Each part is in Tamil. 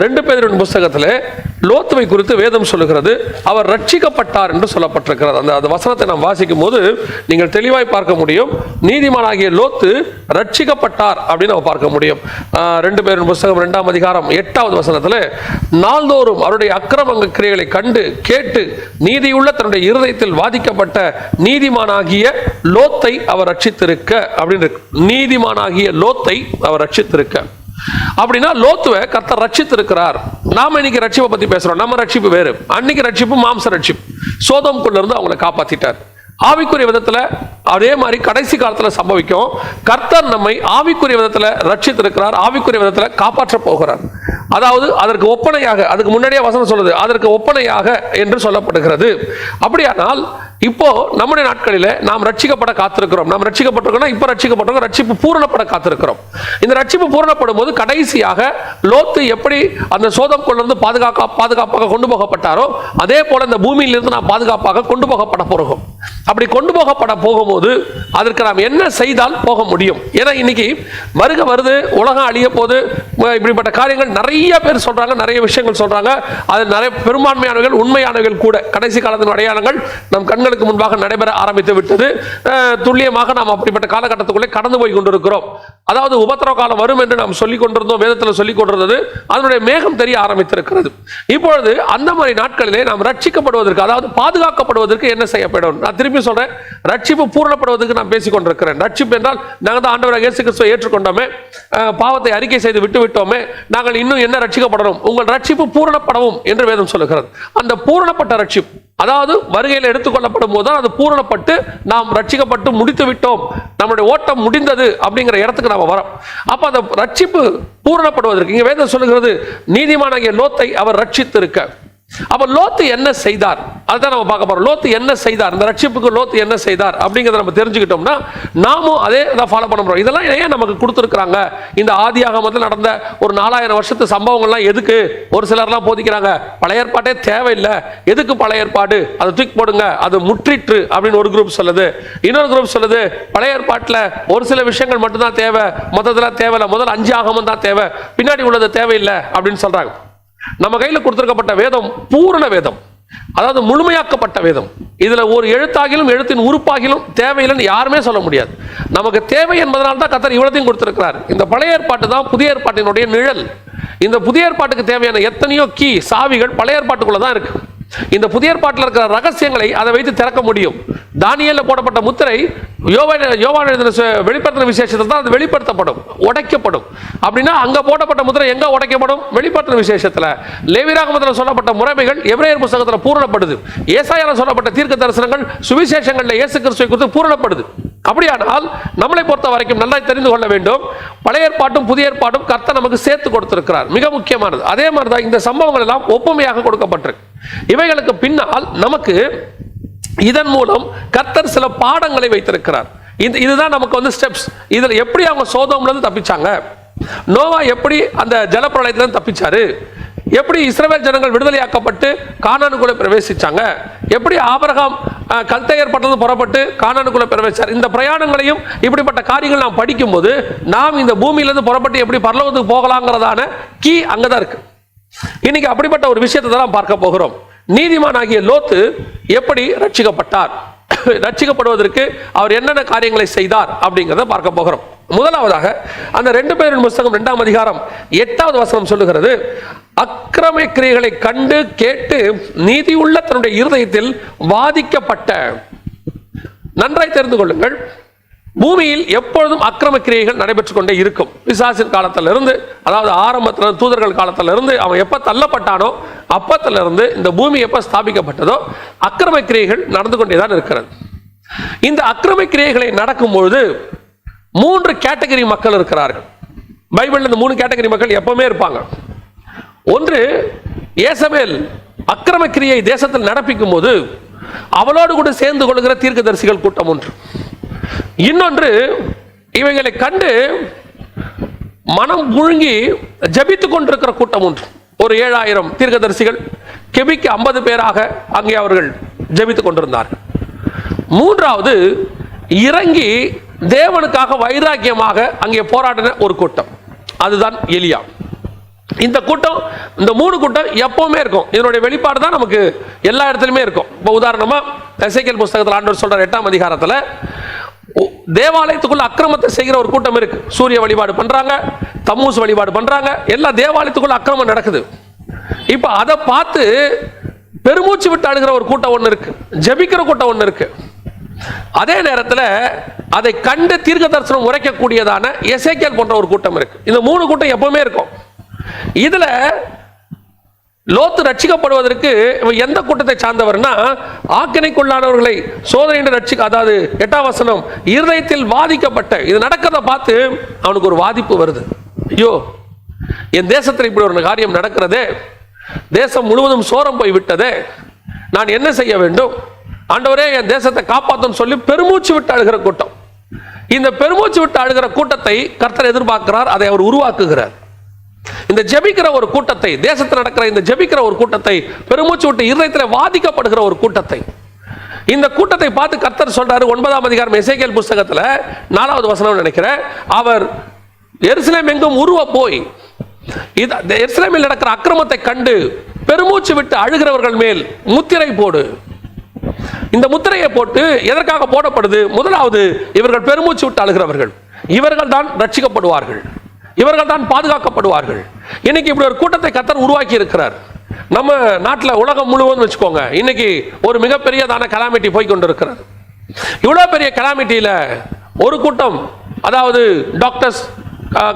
2 பேதுருவின் புத்தகத்தில் லோத்துவை குறித்து வேதம் சொல்லுகிறது, அவர் ரட்சிக்கப்பட்டார் என்று சொல்லப்பட்டிருக்கிறது. அந்த வசனத்தை நாம் வாசிக்கும் போது நீங்கள் தெளிவாய் பார்க்க முடியும், நீதிமானாகிய லோத்து ரட்சிக்கப்பட்டார் அப்படின்னு நம்ம பார்க்க முடியும். 2 பேதுருவின் புத்தகம் 2ஆம் அதிகாரம் 8வது வசனத்தில், நாள்தோறும் அவருடைய அக்கிரம கிரியைகளை கண்டு கேட்டு நீதியுள்ள தன்னுடைய இருதயத்தில் வாதிக்கப்பட்ட நீதிமானாகிய லோத்தை அவர் ரட்சித்திருக்க அப்படின்னு. நீதிமானாகிய லோத்தை அவர் ரட்சித்திருக்க அப்படின்னா லோத்துவை கர்த்தர் ரட்சித்திருக்கிறார். நாம இன்னைக்கு ரட்சிப்பை பத்தி பேசுறோம். நம்ம ரட்சிப்பு வேறு. அன்னைக்கு ரட்சிப்பு மாம்ச ரட்சிப்பு. சோதோம்குள்ள இருந்து அவங்களை காப்பாத்திட்டார். ஆவிக்குரிய விதத்துல அதே மாதிரி கடைசி காலத்துல சம்பவிக்கும். கர்த்தர் நம்மை ஆவிக்குரிய விதத்துல ரட்சித்திருக்கிறார், ஆவிக்குரிய விதத்துல காப்பாற்ற போகிறார். அதாவது அதற்கு ஒப்பனையாக, அதுக்கு முன்னாடியே வசனம் சொல்லுது, அதற்கு ஒப்பனையாக என்று சொல்லப்படுகிறது. அப்படியானால் இப்போ நம்முடைய நாட்களில் நாம் ரட்சிக்கப்பட காத்திருக்கிறோம். நாம் ரட்சிக்கப்பட்டிருக்கோம், இப்ப ரட்சிக்கப்பட்டிருக்கோம், ரட்சிப்பு பூரணப்பட காத்திருக்கிறோம். இந்த ரட்சிப்பு பூரணப்படும் போது கடைசியாக லோத்து எப்படி அந்த சோதம் கொண்டு பாதுகாப்பாக கொண்டு போகப்பட்டாரோ அதே போல இந்த பூமியிலிருந்து நாம் பாதுகாப்பாக கொண்டு போகப்பட போகிறோம். அப்படி கொண்டு போகப்பட போகும்போது அதற்கு நாம் என்ன செய்தால் போக முடியும்? ஏன்னா இன்னைக்கு வருது, உலகம் அழிய போது, இப்படிப்பட்ட காரியங்கள் நிறைய பேர் சொல்றாங்க, நிறைய விஷயங்கள் சொல்றாங்க. அது நிறைய பெரும்பான்மையானவர்கள் உண்மையானவர்கள் கூட. கடைசி காலத்தின் அடையாளங்கள் நம் கண்களுக்கு முன்பாக நடைபெற ஆரம்பித்து விட்டது. துல்லியமாக நாம் அப்படிப்பட்ட காலகட்டத்துக்குள்ளே கடந்து போய் கொண்டிருக்கிறோம். அதாவது உபத்திரவ காலம் வரும் என்று நாம் சொல்லிக் கொண்டிருந்தோம், வேதத்தில் சொல்லிக் கொண்டிருந்தது. அதனுடைய மேகம் தெரிய ஆரம்பித்திருக்கிறது. இப்பொழுது அந்த மாதிரி நாட்களிலே நாம் ரட்சிக்கப்படுவதற்கு, அதாவது பாதுகாக்கப்படுவதற்கு என்ன செய்யப்படும்? நான் திருப்பி சொல்றேன், ரட்சிப்பு பூரணப்படுவதற்கு நான் பேசிக் கொண்டிருக்கிறேன். ரட்சிப்பு என்றால் நாங்கள் தான் ஆண்டவராக இயேசு கிறிஸ்துவை ஏற்றுக்கொண்டோமே, பாவத்தை அறிக்கை செய்து விட்டு விட்டோமே, நாங்கள் இன்னும் என்ன ரட்சிக்கப்படணும்? உங்கள் ரட்சிப்பு பூரணப்படவும் என்று வேதம் சொல்லுகிறது. அந்த பூரணப்பட்ட ரட்சிப்பு, அதாவது வருகையில் எடுத்துக்கொள்ளப்படும் போது அது பூரணப்பட்டு நாம் ரட்சிக்கப்பட்டு முடித்து விட்டோம், நம்முடைய ஓட்டம் முடிந்தது அப்படிங்கிற இடத்துக்கு நாம் வரோம். அப்ப அந்த ரட்சிப்பு பூரணப்படுவதற்கு இங்க வேதம் சொல்லுகிறது, நீதிமானாகிய லோத்தை அவர் ரட்சித்திருக்க. அப்ப லோத்து என்ன செய்தார்? அதுதான் நம்ம பார்க்க போறோம். லோத்து என்ன செய்தார்? இந்த ரட்சிப்புக்கு லோத்து என்ன செய்தார் அப்படிங்கிறத நம்ம தெரிஞ்சுக்கிட்டோம்னா நாமும் அதே தான் ஃபாலோ பண்ண போறோம். இதெல்லாம் ஏன் நமக்கு கொடுத்துருக்காங்க? இந்த ஆதியாகமத்தில் நடந்த ஒரு 4000 வருஷத்து சம்பவங்கள்லாம் எதுக்கு ஒரு சிலர்லாம் போதிக்கிறாங்க? பழைய ஏற்பாட்டே தேவையில்லை, எதுக்கு பழைய ஏற்பாடு, அதை தூக்கி போடுங்க, அது முற்றிற்று அப்படின்னு ஒரு குரூப் சொல்லுது. இன்னொரு குரூப் சொல்லுது பழைய ஏற்பாட்டில் ஒரு சில விஷயங்கள் மட்டும்தான் தேவை, மொத்தத்தில் தேவையில்லை, முதல் 5 ஆகமம் தான் தேவை, பின்னாடி உள்ளது தேவையில்லை அப்படின்னு சொல்றாங்க. நம்ம கையில் கொடுத்திருக்கப்பட்ட வேதம் பூரண வேதம், அதாவது முழுமையாக்கப்பட்ட வேதம். இதுல ஒரு எழுத்தாகிலும் எழுத்தின் உறுப்பாகிலும் தேவையில்லைன்னு யாருமே சொல்ல முடியாது. நமக்கு தேவை என்பதனால தான் கர்த்தர் இவ்வளத்தையும் கொடுத்திருக்கிறார். இந்த பழைய ஏற்பாட்டு தான் புதிய ஏற்பாட்டினுடைய நிழல். இந்த புதிய ஏற்பாட்டுக்கு தேவையான எத்தனையோ சாவிகள் பழைய ஏற்பாட்டுக்குள்ள தான் இருக்கு. இந்த புதிய ஏற்பாட்டில் இருக்கிற ரகசியங்களை அதை வைத்து திறக்க முடியும். தானியேலில் போடப்பட்ட முத்திரை யோவான் எழுதின வெளிப்படுத்தின விசேஷத்தில் தான் அது வெளிப்படுத்தப்படும், உடைக்கப்படும். அப்படின்னா அங்க போடப்பட்ட முத்திரை எங்க உடைக்கப்படும்? வெளிப்படுத்தின விசேஷத்தில். லேவியராகமத்தில் சொல்லப்பட்ட முறைமைகள் எபிரேயர் புத்தகத்தில் பூரணப்படுது. ஏசாயால சொல்லப்பட்ட தீர்க்க தரிசனங்கள் சுவிசேஷங்களில் இயேசு கிறிஸ்துவை குறித்து பூரணப்படுது. அப்படியானால் நம்மளை பொறுத்த வரைக்கும் நல்லா தெரிந்து கொள்ள வேண்டும், பழைய ஏற்பாட்டும் புதிய ஏற்பாட்டும் கர்த்தர் நமக்கு சேர்த்து கொடுத்திருக்கிறார். மிக முக்கியமானது. அதே மாதிரி தான் இந்த சம்பவங்கள் எல்லாம் ஒப்புமையாக கொடுக்கப்பட்டிருக்கு. இவைகளுக்கு பின்னால் நமக்கு இதன் மூலம் கர்த்தர் சில பாடங்களை வைத்திருக்கிறார். இதுதான் நமக்கு வந்து ஸ்டெப்ஸ். இதுல எப்படி அவங்க சோதோம்ல இருந்து தப்பிச்சாங்க, நோவா எப்படி அந்த ஜலப்பிரளயத்திலிருந்து தப்பிச்சாரு, எப்படி இஸ்ரவேல் ஜனங்கள் விடுதலையாக்கப்பட்டு கானானுக்குள்ளே பிரவேசிச்சாங்க, எப்படி ஆபிரகாம் கல்தேயர் பட்டணத்திலிருந்து புறப்பட்டு கானானுக்குள்ளே பிரவேசிச்சார். இந்த பிரயாணங்களையும் இப்படிப்பட்ட காரியங்கள் நாம் படிக்கும் போது நாம் இந்த பூமியிலிருந்து புறப்பட்டு எப்படி பரலோகத்துக்கு போகலாங்கிறதான அங்கதான் இருக்கு. இன்னைக்கு அப்படிப்பட்ட ஒரு விஷயத்தை தான் பார்க்க போகிறோம். நீதிமானாகிய லோத்து எப்படி ரட்சிக்கப்பட்டார், ரட்சிக்கப்படுவதற்கு அவர் என்னென்ன காரியங்களை செய்தார் அப்படிங்கிறத பார்க்க போகிறோம். முதலாவதாக அந்த 2 பேரின் புத்தகம் 2ஆம் அதிகாரம் 8வது வசனம் சொல்லுகிறது, அக்கிரம கிரியைகளை கண்டு கேட்டு நீதியுள்ள தன்னுடைய இருதயத்தில் வாதிக்கப்பட்ட. நன்றாய் தெரிந்து கொள்ளுங்கள், பூமியில் எப்பொழுதும் அக்கிரம கிரியைகள் நடைபெற்றுக் கொண்டே இருக்கும். பிசாசின் காலத்திலிருந்து, அதாவது ஆரம்பத்தில் தூதர்கள் காலத்திலிருந்து அவன் எப்ப தள்ளப்பட்டானோ அப்பத்திலிருந்து இந்த பூமி எப்ப ஸ்தாபிக்கப்பட்டதோ அக்கிரம கிரியைகள் நடந்து கொண்டேதான் இருக்கிறது. இந்த அக்கிரம கிரியைகளை நடக்கும் பொழுது 3 கேட்டகரி மக்கள் இருக்கிறார்கள். பைபிள்ல இந்த 3 கேட்டகரி மக்கள் எப்பவுமே இருப்பாங்க. ஒன்று, ஏசபேல் அக்கிரம கிரியை தேசத்தில் நடப்பிக்கும் போது அவளோடு கூட சேர்ந்து கொள்கிற தீர்க்கதரிசிகள் கூட்டம் ஒன்று. இன்னொன்று, இவைகளை கண்டு மனம் முழுங்கி ஜபித்துக் கொண்டிருக்கிற கூட்டம் ஒன்று. ஒரு 7000 தீர்க்கதரிசிகள், கெபிக்கு 50 பேராக அங்கே அவர்கள் ஜபித்துக் கொண்டிருந்தார்கள். மூன்றாவது, இறங்கி தேவனுக்காக வைராக்கியமாக அங்கே போராடின ஒரு கூட்டம், அதுதான் எலியா. இந்த கூட்டம், இந்த 3 கூட்டம் எப்பவுமே இருக்கும். இதனுடைய வெளிப்பாடு தான் நமக்கு எல்லா இடத்துலையுமே இருக்கும். இப்போ உதாரணமா எசேக்கியேல் புஸ்தகத்தில் ஆண்டவர் சொல்றார் 8ஆம் அதிகாரத்தில், தேவாலயத்துக்குள்ள அக்கிரமத்தை செய்கிற ஒரு கூட்டம் இருக்கு. சூரிய வழிபாடு பண்றாங்க, தம்மூஸ் வழிபாடு பண்றாங்க, எல்லா தேவாலயத்துக்குள்ள அக்கிரமம் நடக்குது. இப்ப அதை பார்த்து பெருமூச்சு விட்டு அழுகிற ஒரு கூட்டம் ஒன்று இருக்கு, ஜெபிக்கிற கூட்டம் ஒன்று இருக்கு. அதே நேரத்தில் அதை கண்டு தீர்க்க தரிசனம் உரைக்கக்கூடியதான எசேக்கியேல் போன்ற ஒரு கூட்டம் இருக்கு. இந்த 3 கூட்டம் எப்பவுமே இருக்கும். இதுல லோத்து ரட்சிக்கப்படுவதற்கு எந்த கூட்டத்தை சார்ந்தவர்னா, ஆக்கினைக்குள்ளானவர்களை சோதனை ரட்சிக்க, அதாவது 8ஆம் வசனம், இருதயத்தில் வாதிக்கப்பட்ட, இது நடக்கிறத பார்த்து அவனுக்கு ஒரு வாதிப்பு வருது. ஐயோ, என் தேசத்தில் இப்படி ஒரு காரியம் நடக்கிறதே, தேசம் முழுவதும் சோரம் போய் விட்டதே, நான் என்ன செய்ய வேண்டும் ஆண்டவரே, என் தேசத்தை காப்பாற்றும் சொல்லி பெருமூச்சு விட்டு அழுகிற கூட்டம். இந்த பெருமூச்சு விட்டு அழுகிற கூட்டத்தை கர்த்தர் எதிர்பார்க்கிறார், அதை அவர் உருவாக்குகிறார். இந்த ஜெபிக்கிற ஒரு கூட்டத்தை, தேசத்தில் நடக்கிற இந்த ஜெபிக்கிற ஒரு கூட்டத்தை, பெருமூச்சு விட்டு இருதயத்தில் வாதிக்கப்படுகிற ஒரு கூட்டத்தை, இந்த கூட்டத்தை பார்த்து கர்த்தர் சொல்றாரு 9ஆம் அதிகாரம் எசேக்கியேல் புஸ்தகத்தில் 4வது வசனம் நினைக்கிறேன், அவர் எருசலேம் எங்கும் உருவ போய் எருசலேமில் நடக்கிற அக்கிரமத்தை கண்டு பெருமூச்சு விட்டு அழுகிறவர்கள் மேல் முத்திரை போடு. இந்த முத்திரையை போட்டு எதற்காக போடப்படுது? முதலாவது, இவர்கள் பெருமூச்சு விட்டு அழுகிறவர்கள், இவர்கள் தான் ரட்சிக்கப்படுவார்கள், இவர்கள் தான் பாதுகாக்கப்படுவார்கள். இன்னைக்கு இப்படி ஒரு கூட்டத்தை கர்த்தர் உருவாக்கி இருக்கிறார். நம்ம நாட்டில் உலகம் முழுவதும் வச்சுக்கோங்க, இன்னைக்கு ஒரு மிகப்பெரியதான கலாமிட்டி போய் கொண்டிருக்கிறது. இவ்வளவு பெரிய கலாமிட்டியில ஒரு கூட்டம், அதாவது டாக்டர்ஸ்,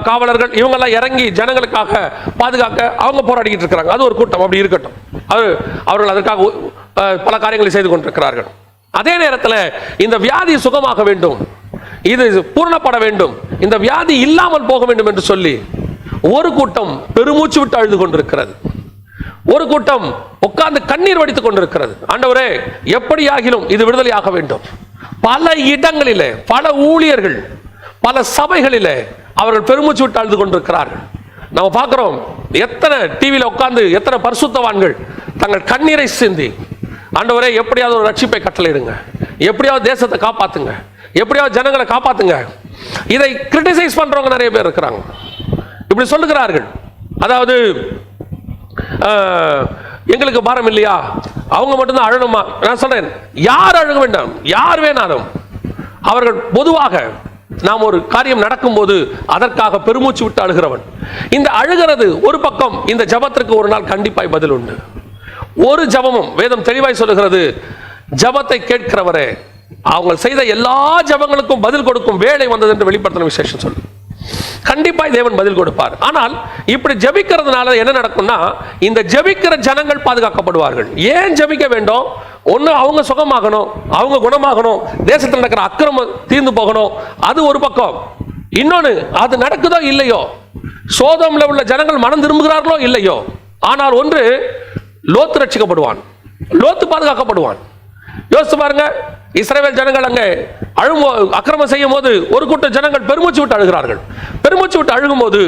காவலர்கள், இவங்கெல்லாம் இறங்கி ஜனங்களுக்காக பாதுகாக்க அவங்க போராடிக்கிட்டு இருக்கிறாங்க. அது ஒரு கூட்டம், அப்படி இருக்கட்டும், அவர்கள் அதற்காக பல காரியங்களை செய்து கொண்டிருக்கிறார்கள். அதே நேரத்தில் இந்த வியாதி சுகமாக வேண்டும், இது பூர்ணப்பட வேண்டும், இந்த வியாதி இல்லாமல் போக வேண்டும் என்று சொல்லி ஒரு கூட்டம் பெருமூச்சு விட்டு அழுது கொண்டிருக்கிறது. ஒரு கூட்டம் உட்கார்ந்து கண்ணீர் வடித்துக் கொண்டிருக்கிறது. ஆண்டவரே, எப்படியாகிலும் இது விடுதலையாக வேண்டும். பல இடங்களிலே, பல ஊழியர்கள், பல சபைகளிலே அவர்கள் பெருமூச்சு விட்டு அழுது கொண்டிருக்கிறார்கள். நம்ம பார்க்கிறோம், எத்தனை டிவியில் உட்கார்ந்து எத்தனை பரிசுத்தவான்கள் தங்கள் கண்ணீரை சிந்தி, ஆண்டவரே எப்படியாவது ஒரு ரட்சிப்பை கட்டளையிடுங்க, எப்படியாவது தேசத்தை காப்பாத்துங்க, எப்படியாவது ஜனங்களை காப்பாத்துங்க. இதை கிரிட்டிசைஸ் பண்றவங்க நிறைய பேர் இருக்கிறாங்க. இப்படி சொல்லுகிறார்கள், அதாவது எங்களுக்கு பாரம் இல்லையா, அவங்க மட்டும்தான் அழணுமா? நான் சொல்றேன், யார் அழுக வேண்டாம், யார் வேணாலும். அவர்கள் பொதுவாக நாம் ஒரு காரியம் நடக்கும்போது அதற்காக பெருமூச்சு விட்டு அழுகிறவன். இந்த அழுகிறது ஒரு பக்கம், இந்த ஜபத்திற்கு ஒரு நாள் கண்டிப்பாய் பதில் உண்டு. ஒரு ஜபமும் வேதம் தெளிவாய் சொல்லுகிறது, ஜபத்தை கேட்கிறவரே, அவங்க செய்த எல்லா ஜபங்களுக்கும் பதில் கொடுக்கும் வேலை வந்தது என்று வெளிப்படுத்தின விசேஷம் சொல்லு. கண்டிப்பாய் தேவன் பதில் கொடுப்பார். ஆனால் இப்படி ஜபிக்கிறதுனால என்ன நடக்கும்னா, இந்த ஜபிக்கிற ஜனங்கள் பாதுகாக்கப்படுவார்கள். ஏன் ஜபிக்க வேண்டும்? ஒன்று, அவங்க சுகமாகணும், அவங்க குணமாகணும், தேசத்தில் நடக்கிற அக்கிரமம் தீர்ந்து போகணும், அது ஒரு பக்கம். இன்னொன்று, அது நடக்குதோ இல்லையோ, சோதோமில் உள்ள ஜனங்கள் மனம் திரும்புகிறார்களோ இல்லையோ, ஆனால் ஒன்று, லோத்து ரட்சிக்கப்படுவான், லோத்து பாதுகாக்கப்படுவான். யோசித்து பாருங்க, இஸ்ரவேல் ஜனங்கள் அங்கே அக்கிரமம் செய்யும் போது ஒரு கூட்டம் ஜனங்கள் பெருமூச்சு விட்டு அழுகிறார்கள். பெருமூச்சு விட்டு அழுகும் போது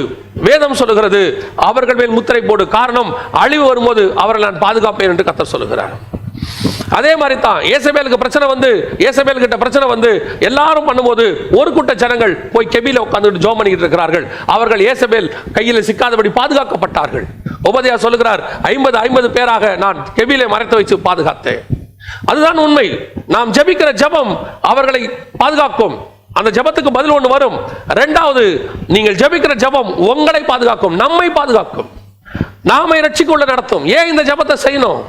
வேதம் சொல்லுகிறது, அவர்கள் மேல் முத்திரை போடு, காரணம் அழிவு வரும்போது அவர்கள் நான் பாதுகாப்பேன் என்று கர்த்தர் சொல்லுகிறார். அதே மாதிரி தான் ஏசபேலுக்கு பிரச்சனை வந்து, ஏசபேல் கிட்ட பிரச்சனை வந்து எல்லாரும் பண்ணும்போது ஒரு கூட்ட ஜனங்கள் போய் கெபில உட்கார்ந்து ஜோம் பண்ணிட்டு இருக்கிறார்கள். அவர்கள் ஏசபேல் கையில் சிக்காதபடி பாதுகாக்கப்பட்டார்கள். உபதேயா சொல்லுகிறார், 50 பேராக நான் கெபிலை மறைத்து வைத்து பாதுகாத்தேன். அதுதான் உண்மை. நாம் ஜெபிக்கிற ஜெபம் அவர்களை பாதுகாக்கும். அந்த ஜெபத்துக்கு பதில் ஒன்று வரும். இரண்டாவது, நீங்கள் ஜெபிக்கிற ஜெபம் உங்களை பாதுகாக்கும், நம்மை பாதுகாக்கும், நாமை ரட்சிக்குள்ள நடத்தும். ஏன் இந்த ஜெபத்தை செய்யணும்?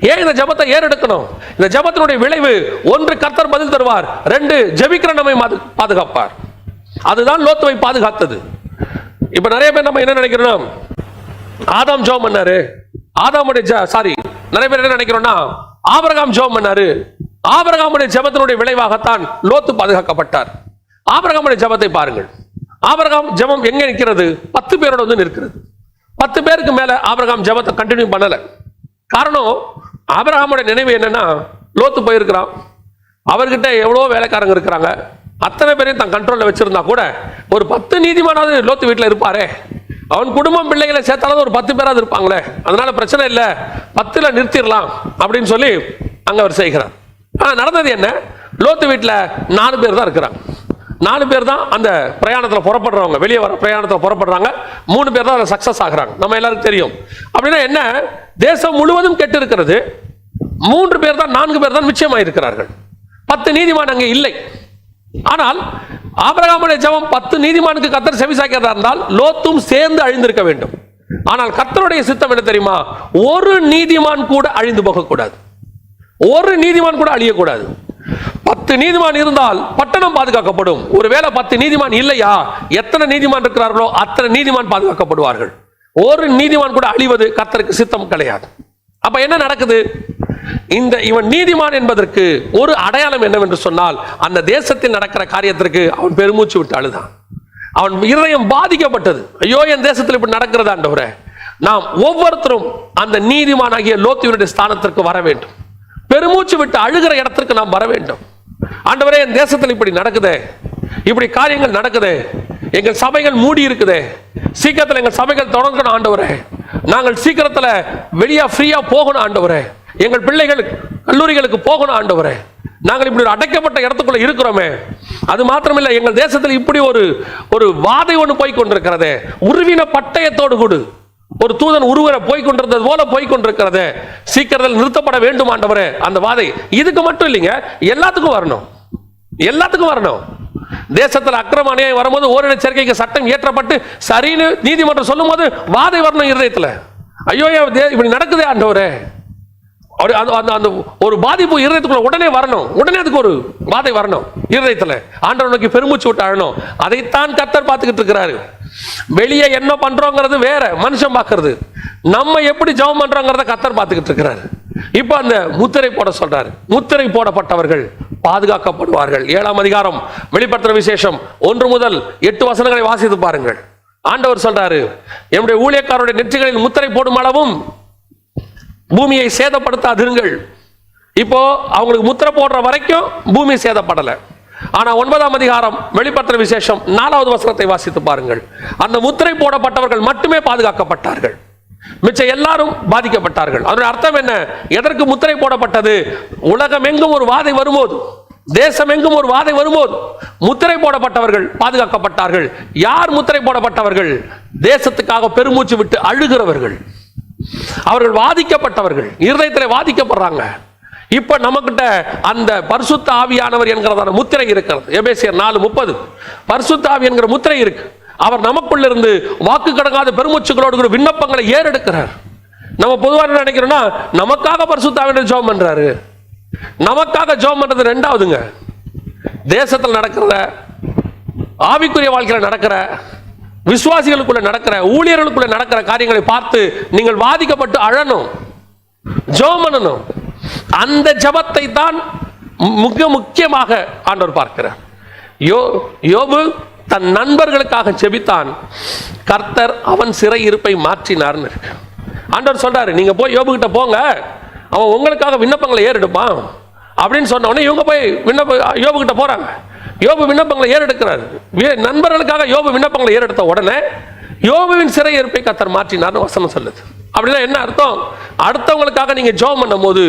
ஏன் இந்த ஜெபத்தை ஏறெடுக்கணும்? இந்த ஜெபத்தினுடைய விளைவு, ஒன்று, கர்த்தர் பதில் தருவார், 2, ஜெபிக்கிற நம்மை பாதுகாப்பார். அதுதான் லோத்துவை பாதுகாத்தது. இப்ப நிறைய பேர் நம்ம என்ன நினைக்கிறோம், ஆதாம் ஜெபம் பண்ணாரு, நிறைய பேர் என்ன நினைக்கிறோம்னா ஆபிரகாம் ஜெபம் பண்ணாரு, ஆபிரகாமுடைய ஜெபத்தினுடைய விளைவாகத்தான் லோத்து பாதுகாக்கப்பட்டார். ஆபிரகாமுடைய ஜெபத்தை பாருங்கள். ஆபிரகாம் ஜெபம் எங்க நிற்கிறது? 10 பேரோட வந்து நிற்கிறது. 10 பேருக்கு மேல ஆபிரகாம் ஜெபத்தை கண்டினியூ பண்ணல. காரணம், ஆபிரகாமுடைய நினைவு என்னன்னா, லோத்து போயிருக்கிறான், அவர்கிட்ட எவ்வளோ வேலைக்காரங்க இருக்கிறாங்க, அத்தனை பேரையும் தன் கண்ட்ரோல்ல வச்சிருந்தா கூட ஒரு 10 நீதிமானாவது லோத்து வீட்டில் இருப்பாரே, அவன் குடும்பம் பிள்ளைகளை சேர்த்தாலும் ஒரு 10 பேராவது இருப்பாங்களே, அதனால பிரச்சனை இல்லை, 10ல் நிறுத்திடலாம் அப்படின்னு சொல்லி அங்க அவர் செய்கிறார். ஆனா நடந்தது என்ன? லோத்து வீட்டில் 4 பேர் தான் இருக்கிறாங்க. 4 பேர் தான் அந்த பிரயாணத்தில் புறப்படுறவங்க, வெளியே வர பிரயாணத்தில் புறப்படுறாங்க. 3 பேர் தான் அதில் சக்சஸ் ஆகுறாங்க. நம்ம எல்லாருக்கும் தெரியும். அப்படின்னா என்ன, தேசம் முழுவதும் கெட்டு இருக்கிறது. 3 பேர் தான், 4 பேர் தான் நிச்சயமாக இருக்கிறார்கள். 10 நீதிமான் அங்கே இல்லை. ஆனால் ஆபிரகாமுடைய ஜெபம் 10 நீதிமானுக்கு கர்த்தர் செவிசாய்க்கிறதா இருந்தால் லோத்தும் சேர்ந்து அழிந்திருக்க வேண்டும். ஆனால் கர்த்தருடைய சித்தம் என்ன தெரியுமா? ஒரு நீதிமான் கூட அழிந்து போகக்கூடாது, ஒரு நீதிமான் கூட அழியக்கூடாது. 10 நீதிமான் இருந்தால் பட்டணம் பாதுகாக்கப்படும். ஒருவேளை 10 நீதிமான் இல்லையா, எத்தனை நீதிமான் இருக்கிறார்களோ அத்தனை நீதிமான் பாதுகாக்கப்படுவார்கள். ஒரு நீதிமான் கூட அழிவது கர்த்தருக்கு சித்தம் கிடையாது. அப்ப என்ன நடக்குது? இவன் நீதிமான் என்பதற்கு ஒரு அடையாளம் என்னவென்று சொன்னால், அந்த தேசத்தில் நடக்கிற காரியத்திற்கு அவன் பெருமூச்சு விட்டு அழுதான். அவன் இருதயம் பாதிக்கப்பட்டது. ஐயோ, என் தேசத்தில் இப்படி நடக்கிறதா ஆண்டவரே. நாம் ஒவ்வொருத்தரும் அந்த நீதிமானாகிய லோத்துவினுடைய ஸ்தானத்திற்கு வர வேண்டும். பெருமூச்சு விட்டு அழுகிற இடத்திற்கு நாம் வர வேண்டும். ஆண்டவரே, என் தேசத்தில் இப்படி நடக்குதே, இப்படி காரியங்கள் நடக்குதே, எங்கள் சபைகள் மூடி இருக்குதே, சீக்கிரத்தில் எங்கள் சபைகள் தொடங்கணும் ஆண்டவரே, நாங்கள் சீக்கிரத்தில் வெளியே ஃப்ரீயா போகணும் ஆண்டவரே, எங்கள் பிள்ளைகள் கல்லூரிகளுக்கு போகணும் ஆண்டவரே, நாங்கள் இப்படி ஒரு அடைக்கப்பட்ட இடத்துக்குள்ள இருக்கிறோமே. அது மாத்திரமில்லை, எங்கள் தேசத்தில் இப்படி ஒரு வாதை ஒன்று போய் கொண்டிருக்கிறதே, உருவின பட்டயத்தோடு கூட ஒரு தூதன் உருவர போய் கொண்டிருந்தது போல போய் கொண்டிருக்கிறது, சீக்கிரத்தில் நிறுத்தப்பட வேண்டும் ஆண்டவரே அந்த வாதை. இதுக்கு மட்டும் இல்லைங்க, எல்லாத்துக்கும் வரணும், எல்லாத்துக்கும் வரணும். தேசத்தில் அக்கிரம அநியாயம் வரும்போது ஓரின சேர்க்கைக்கு சட்டம் இயற்றப்பட்டு சரின்னு நீதிமன்றம் சொல்லும் போது வாதை வரணும் இருதயத்தில். ஐயோ, இப்படி நடக்குதே ஆண்டவரே, அந்த ஒரு பாதிப்பு இருதயத்துக்குள்ள உடனே வரணும், உடனே அதுக்கு ஒரு வாதை வரணும் இருதயத்தில். ஆண்டவர் நோக்கி பெருமூச்சு விட்டு அழணும். அதைத்தான் கர்த்தர் பார்த்துக்கிட்டு இருக்கிறாரு. வெளியே என்ன பண்றோங்கிறது வேற, மனுஷன் பார்க்கறது. நம்ம எப்படி ஜெபம் பண்றோங்கிறத கர்த்தர் பார்த்துக்கிட்டு இருக்கிறாரு. இப்ப அந்த முத்திரை போட சொல்றாரு. முத்திரை போடப்பட்டவர்கள் பாதுகாக்கப்படுவார்கள். 7ஆம் அதிகாரம் வெளிப்படுத்துற விசேஷம் 1 முதல் 8 வசனங்களை வாசித்து பாருங்கள். ஆண்டவர் சொல்றாரு, என்னுடைய ஊழியக்காரருடைய நெற்றிகளில் முத்திரை போடும் அளவும் பூமியை சேதப்படுத்தாதிருங்கள். இப்போ அவங்களுக்கு முத்திரை போடுற வரைக்கும் பூமி சேதப்படலை. ஆனா 9ஆம் அதிகாரம் வெளிப்படுத்துற விசேஷம் 4வது வசனத்தை வாசித்து பாருங்கள். அந்த முத்திரை போடப்பட்டவர்கள் மட்டுமே பாதுகாக்கப்பட்டார்கள், மிச்ச எல்லாரும் பாதிக்கப்பட்டார்கள். அதனுடைய அர்த்தம் என்ன? எதற்கு முத்திரை போடப்பட்டது? உலகம் எங்கும் ஒரு வாதை வரும்போது, தேசம் எங்கும் ஒரு வாதை வரும்போது முத்திரை போடப்பட்டவர்கள் பாதுகாக்கப்பட்டார்கள். யார் முத்திரை போடப்பட்டவர்கள்? தேசத்துக்காக பெருமூச்சு விட்டு அழுகிறவர்கள், அவர்கள் வாதிக்கப்பட்டவர்கள், இருதயத்தில் வாதிக்கப்படுறாங்க. இப்ப நமக்கிட்ட அந்த பரிசுத்த ஆவியானவர் என்கிறதான முத்திரை இருக்கிறது. எபேசியர் 4:30 பரிசுத்த ஆவி என்கிற முத்திரை இருக்கு. அவர் நமக்குள்ள இருந்து வாக்கு கடங்காத பெருமூச்சுகளோடு விண்ணப்பங்களை ஏறெடுக்கிறார். நம்ம பொதுவாக நினைக்கிறோம்னா நமக்காக பரிசுத்த ஆவியானவர் ஜெபம் பண்றாரு. நமக்காக ஜெபம் பண்றது ரெண்டாவதுங்க. தேசத்தில் நடக்கிறத, ஆவிக்குரிய வாழ்க்கையில் நடக்கிற, விசுவாசிகளுக்குள்ள நடக்கிற, ஊழியர்களுக்குள்ள நடக்கிற காரியங்களை பார்த்து நீங்கள் வாதிக்கப்பட்டு அழணும், ஜெபம் பண்ணணும். அந்த ஜெபத்தை தான் மிக முக்கியமாக ஆண்டவர் பார்க்கிறார். யோபு தன் நண்பர்களுக்காக ஜெபித்தான், கர்த்தர் அவன் சிறை இருப்பை மாற்றினார்னு இருக்கு. ஆண்டவர் சொல்றாரு, நீங்க போய் யோபு கிட்ட போங்க, அவன் உங்களுக்காக விண்ணப்பங்களை ஏறெடுப்பான் அப்படின்னு சொன்ன உடனே இவங்க போய் யோபு கிட்ட போறாங்க. யோபு விண்ணப்பங்களை ஏறெடுக்கிறார். நண்பர்களுக்காக யோபு விண்ணப்பங்களை ஏறெடுத்த உடனே யோபுவின் சிறை இருப்பை கர்த்தர் மாற்றினார்னு வசனம் சொல்லுது. அப்படின்னா என்ன அர்த்தம்? அடுத்தவங்களுக்காக நீங்க ஜெபம் பண்ணும் போது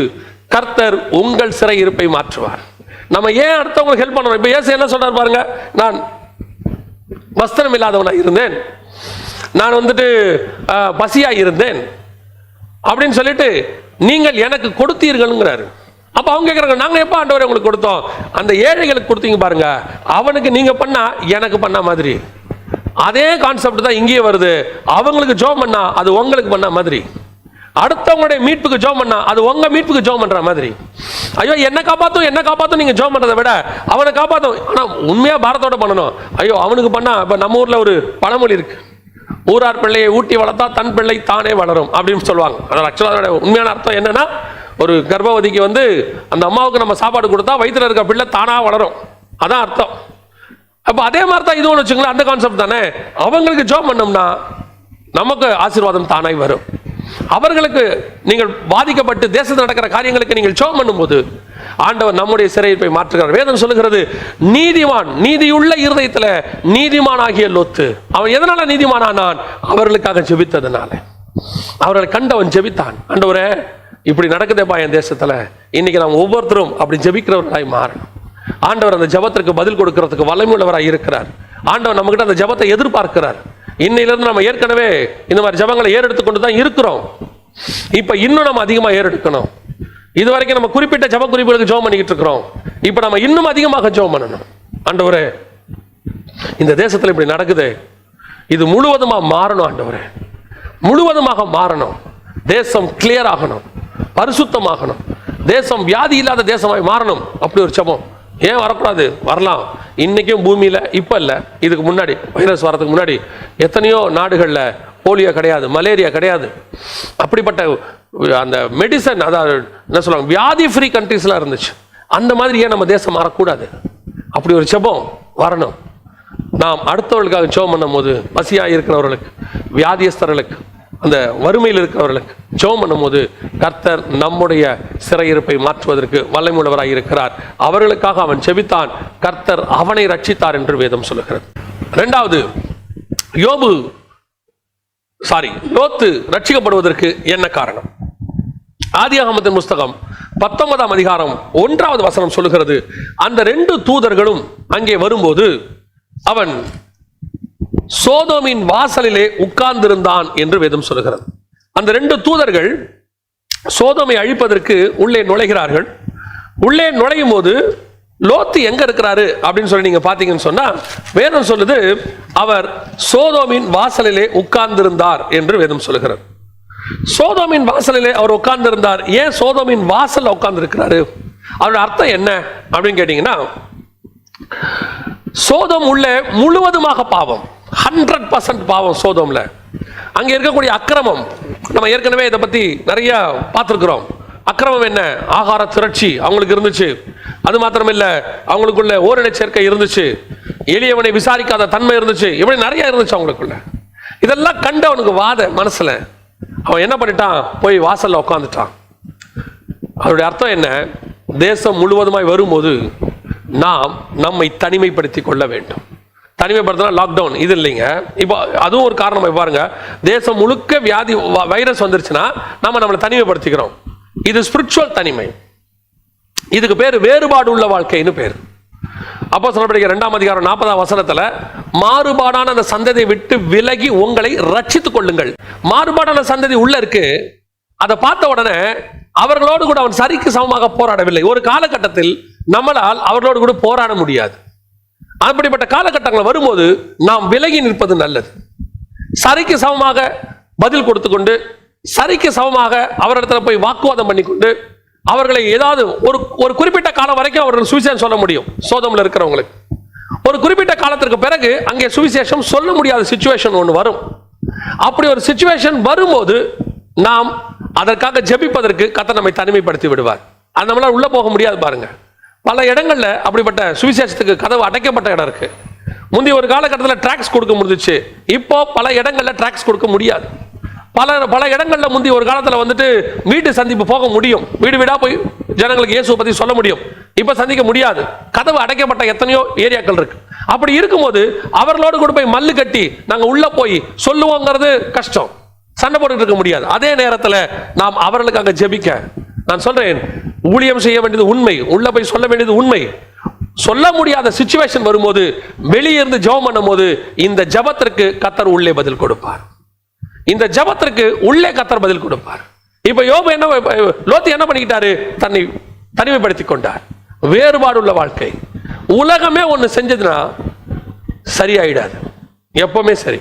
கர்த்தர் உங்கள் சிறை இருப்பை மாற்றுவார். நம்ம ஏன் அடுத்தவங்களுக்கு ஹெல்ப் பண்ணணும்? இப்ப இயேசு என்ன சொல்றாரு பாருங்க, நான் வஸ்திரம் இல்லாதவனா இருந்தேன், நான் பசியா இருந்தேன் அப்படின்னு சொல்லிட்டு நீங்கள் எனக்கு கொடுத்தீர்கள்ங்கிறாரு. அப்ப அவங்க கேட்கறாங்க, நாங்க எப்ப ஆண்டவரே உங்களுக்கு கொடுத்தோம்? அந்த ஏழைகளுக்கு கொடுத்தீங்க பாருங்க, அவனுக்கு நீங்க பண்ணா எனக்கு பண்ண மாதிரி. அதே கான்செப்ட் தான் இங்கேயே வருது. அவங்களுக்கு ஜெபம் பண்ணா அது உங்களுக்கு பண்ண மாதிரி, அடுத்தவங்களுடைய மீட்புக்கு ஜெபம் பண்ணா அது உங்க மீட்புக்கு ஜெபம் பண்ற மாதிரி. ஐயோ, என்ன காப்பாத்தும் நீங்க ஜெபம் பண்றதை விட அவனை காப்பாத்தும். ஆனா உண்மையா பாரத்தோட பண்ணணும். ஐயோ, அவனுக்கு பண்ணா, இப்ப நம்ம ஊர்ல ஒரு பழமொழி இருக்கு, ஊரார் பிள்ளையை ஊட்டி வளர்த்தா தன் பிள்ளை தானே வளரும் அப்படின்னு சொல்லுவாங்க. அதோட உண்மையான அர்த்தம் என்னன்னா, ஒரு கர்ப்பவதிக்கு அந்த அம்மாவுக்கு நம்ம சாப்பாடு கொடுத்தா வயிற்றுல இருக்க பிள்ளை தானா வளரும், அதான் அர்த்தம். அப்ப அதே மாதிரி தான் இது ஒன்று வச்சுங்களேன், அந்த கான்செப்ட் தானே. அவங்களுக்கு ஜெபம் பண்ணோம்னா நமக்கு ஆசீர்வாதம் தானாய் வரும். அவர்களுக்கு நீங்கள் பாதிக்கப்பட்டு தேசத்தில் நடக்கிற காரியங்களுக்கு நீங்கள் ஜெபம் பண்ணும்போது ஆண்டவர் நம்முடைய சிறையிருப்பை மாற்றுகிறார். வேதம் சொல்லுகிறது, நீதிமான், நீதியுள்ள இருதயத்தில் நீதிமான் ஆகிய லோத்து, அவன் எதனால நீதிமானானான்? அவர்களுக்காக ஜெபித்ததுனால. அவர்களை கண்டவன் ஜெபித்தான், ஆண்டவரே இப்படி நடக்குதேப்பா என் தேசத்துல, இன்னைக்கு நாம் ஒவ்வொருத்தரும் அப்படி ஜெபிக்கிறவர்களாய் மாறணும். ஆண்டவர் அந்த ஜெபத்திற்கு பதில் கொடுக்கிறதுக்கு வல்லமையுள்ளவராக இருக்கிறார். ஆண்டவர் நம்மகிட்ட அந்த ஜெபத்தை எதிர்பார்க்கிறார். இன்னையிலிருந்து நம்ம ஏற்கனவே இந்த மாதிரி ஜெபங்களை ஏறெடுத்துக்கொண்டு தான் இருக்கிறோம். இப்ப இன்னும் நம்ம அதிகமாக ஏறெடுக்கணும். இது வரைக்கும் நம்ம குறிப்பிட்ட ஜெப குறிப்புகளுக்கு ஜெபம் பண்ணிக்கிட்டு இருக்கிறோம். இப்ப நம்ம இன்னும் அதிகமாக ஜெபம் பண்ணணும். ஆண்டவரே, இந்த தேசத்துல இப்படி நடக்குது, இது முழுவதுமா மாறணும். ஆண்டவரே, முழுவதுமாக மாறணும். தேசம் கிளியர் ஆகணும், பரிசுத்தமாகணும், தேசம் வியாதி இல்லாத தேசமாய் மாறணும். அப்படி ஒரு ஜெபம் ஏன் வரக்கூடாது? வரலாம். இன்னைக்கும் பூமியில இப்ப இல்ல, இதுக்கு முன்னாடி வைரஸ் வரதுக்கு முன்னாடி எத்தனையோ நாடுகள்ல போலியோ கிடையாது, மலேரியா கிடையாது. அப்படிப்பட்ட அந்த மெடிசன், அதாவது என்ன சொல்லுவாங்க, வியாதி ஃப்ரீ கண்ட்ரீஸ்லாம் இருந்துச்சு. அந்த மாதிரி ஏன் நம்ம தேசம் மாறக்கூடாது? அப்படி ஒரு ஜெபம் வரணும். நாம் அடுத்தவர்களுக்காக ஜெபம் பண்ணும் போது, பசியாக இருக்கிறவர்களுக்கு, வியாதியஸ்தர்களுக்கு, அந்த வறுமையில் இருக்கிறவர்களுக்கு ஜெபம் பண்ணும் போது கர்த்தர் நம்முடைய சிறையிருப்பை மாற்றுவதற்கு வல்லமையுள்ளவராக இருக்கிறார். அவர்களுக்காக அவன் ஜெபித்தான், கர்த்தர் அவனை ரட்சித்தார் என்று வேதம் சொல்லுகிறது. இரண்டாவது, லோத்து ரட்சிக்கப்படுவதற்கு என்ன காரணம்? ஆதியாகமத்தின் புஸ்தகம் 19ஆம் அதிகாரம் 1வது வசனம் சொல்லுகிறது, அந்த 2 தூதர்களும் அங்கே வரும்போது அவன் சோதோமின் வாசலிலே உட்கார்ந்திருந்தான் என்று வேதம் சொல்லுகிறது. அந்த 2 தூதர்கள் சோதோமை அழிப்பதற்கு உள்ளே நுழைகிறார்கள். உள்ளே நுழையும் போது லோத்து எங்க இருக்கிறாரு அப்படின்னு சொல்லி நீங்க பாத்தீங்கன்னு சொன்னா, வேதம் சொல்லுது அவர் சோதோமின் வாசலிலே உட்கார்ந்திருந்தார் என்று வேதம் சொல்லுகிறது. சோதோமின் வாசலிலே அவர் உட்கார்ந்திருந்தார். ஏன் சோதோமின் வாசல்ல உட்கார்ந்து இருக்கிறாரு? அவருடைய அர்த்தம் என்ன அப்படின்னு கேட்டீங்கன்னா, சோதோம் உள்ள முழுவதுமாக பாவம், 100% பாவம் சோதோம்ல. அங்க இருக்கக்கூடிய அக்கிரமம், நம்ம ஏற்கனவே இதை பத்தி நிறைய பார்த்திருக்கிறோம். அக்கிரமம் என்ன? ஆகார திரட்சி அவங்களுக்கு இருந்துச்சு. அது மாத்திரம் இல்ல, அவங்களுக்குள்ள ஓரின சேர்க்கை இருந்துச்சு, எளியவனை விசாரிக்காத தன்மை இருந்துச்சு, இப்படி நிறைய இருந்துச்சு அவங்களுக்குள்ள. இதெல்லாம் கண்டு அவனுக்கு வாத மனசுல அவன் என்ன பண்ணிட்டான்? போய் வாசல்ல உட்காந்துட்டான். அவருடைய அர்த்தம் என்ன? தேசம் முழுவதுமாய் வரும்போது நாம் நம்மை தனிமைப்படுத்திக் கொள்ள வேண்டும். தனிமைப்படுத்தினா லாக்டவுன் இது இல்லைங்க. இப்போ அதுவும் ஒரு காரணம். பாருங்க, தேசம் முழுக்க வியாதி வைரஸ் வந்துருச்சுன்னா நம்ம நம்மளை தனிமைப்படுத்திக்கிறோம். இது ஸ்பிரிச்சுவல் தனிமை. இதுக்கு பேர் வேறுபாடு உள்ள வாழ்க்கைன்னு பேர். அப்போஸ்தலர் 2ஆம் அதிகாரம் 40ஆம் வசனத்துல, மாறுபாடான அந்த சந்ததியை விட்டு விலகி உங்களை ரட்சித்துக் கொள்ளுங்கள். மாறுபாடான சந்ததி உள்ள இருக்கு. அதை பார்த்த உடனே அவர்களோடு கூட அவன் சரிக்கு சமமாக போராடவில்லை. ஒரு காலகட்டத்தில் நம்மளால் அவர்களோடு கூட போராட முடியாது. அப்படிப்பட்ட காலகட்டங்கள் வரும்போது நாம் விலகி நிற்பது நல்லது. சரிக்கு சமமாக பதில் கொடுத்து கொண்டு, சரிக்கு சமமாக அவரிடத்துல போய் வாக்குவாதம் பண்ணிக்கொண்டு, அவர்களை ஏதாவது ஒரு குறிப்பிட்ட காலம் வரைக்கும் அவர்கள் சுவிசேஷம் சொல்ல முடியும். சோதோம்ல இருக்கிறவங்களுக்கு ஒரு குறிப்பிட்ட காலத்திற்கு பிறகு அங்கே சுவிசேஷம் சொல்ல முடியாத சிச்சுவேஷன் ஒன்று வரும். அப்படி ஒரு சிச்சுவேஷன் வரும்போது நாம் அதற்காக ஜெபிப்பதற்கு கர்த்தர் நம்மை தனிமைப்படுத்தி விடுவார். அது நம்மளால உள்ள போக முடியாது. பாருங்க, பல இடங்கள்ல அப்படிப்பட்ட சுவிசேஷத்துக்கு கதவு அடைக்கப்பட்ட இடம் இருக்கு. முந்தைய ஒரு காலகட்டத்தில் டிராக்ஸ் கொடுக்க முடிஞ்சிச்சு. இப்போ பல இடங்கள்ல டிராக்ஸ் கொடுக்க முடியாது. பல இடங்கள்ல முந்தைய ஒரு காலத்தில் வந்துட்டு வீட்டு சந்திப்பு போக முடியும், வீடு வீடா போய் ஜனங்களுக்கு இயேசுவை பத்தி சொல்ல முடியும். இப்ப சந்திக்க முடியாது. கதவு அடைக்கப்பட்ட எத்தனையோ ஏரியாக்கள் இருக்கு. அப்படி இருக்கும்போது அவர்களோடு கூட போய் மல்லு கட்டி நாங்க உள்ள போய் சொல்லுவோங்கிறது கஷ்டம், சண்டை போட்டுட்டு இருக்க முடியாது. அதே நேரத்தில் நாம் அவர்களுக்காக ஜெபிக்க, நான் சொல்றேன், ஊழியம் செய்ய வேண்டியது உண்மை, உள்ள போய் சொல்ல வேண்டியது உண்மை. சொல்ல முடியாத சிச்சுவேஷன் வரும்போது வெளியே இருந்து ஜெபம் பண்ணும் போது இந்த ஜெபத்திற்கு கர்த்தர் உள்ளே பதில் கொடுப்பார். இந்த ஜெபத்திற்கு உள்ளே கர்த்தர் பதில் கொடுப்பார். இப்ப லோத்து என்ன பண்ணிக்கிட்டாரு? தன்னை தனிமைப்படுத்திக் கொண்டார். வேறுபாடு உள்ள வாழ்க்கை. உலகமே ஒண்ணு செஞ்சதுன்னா சரியாயிடாது. எப்பவுமே சரி,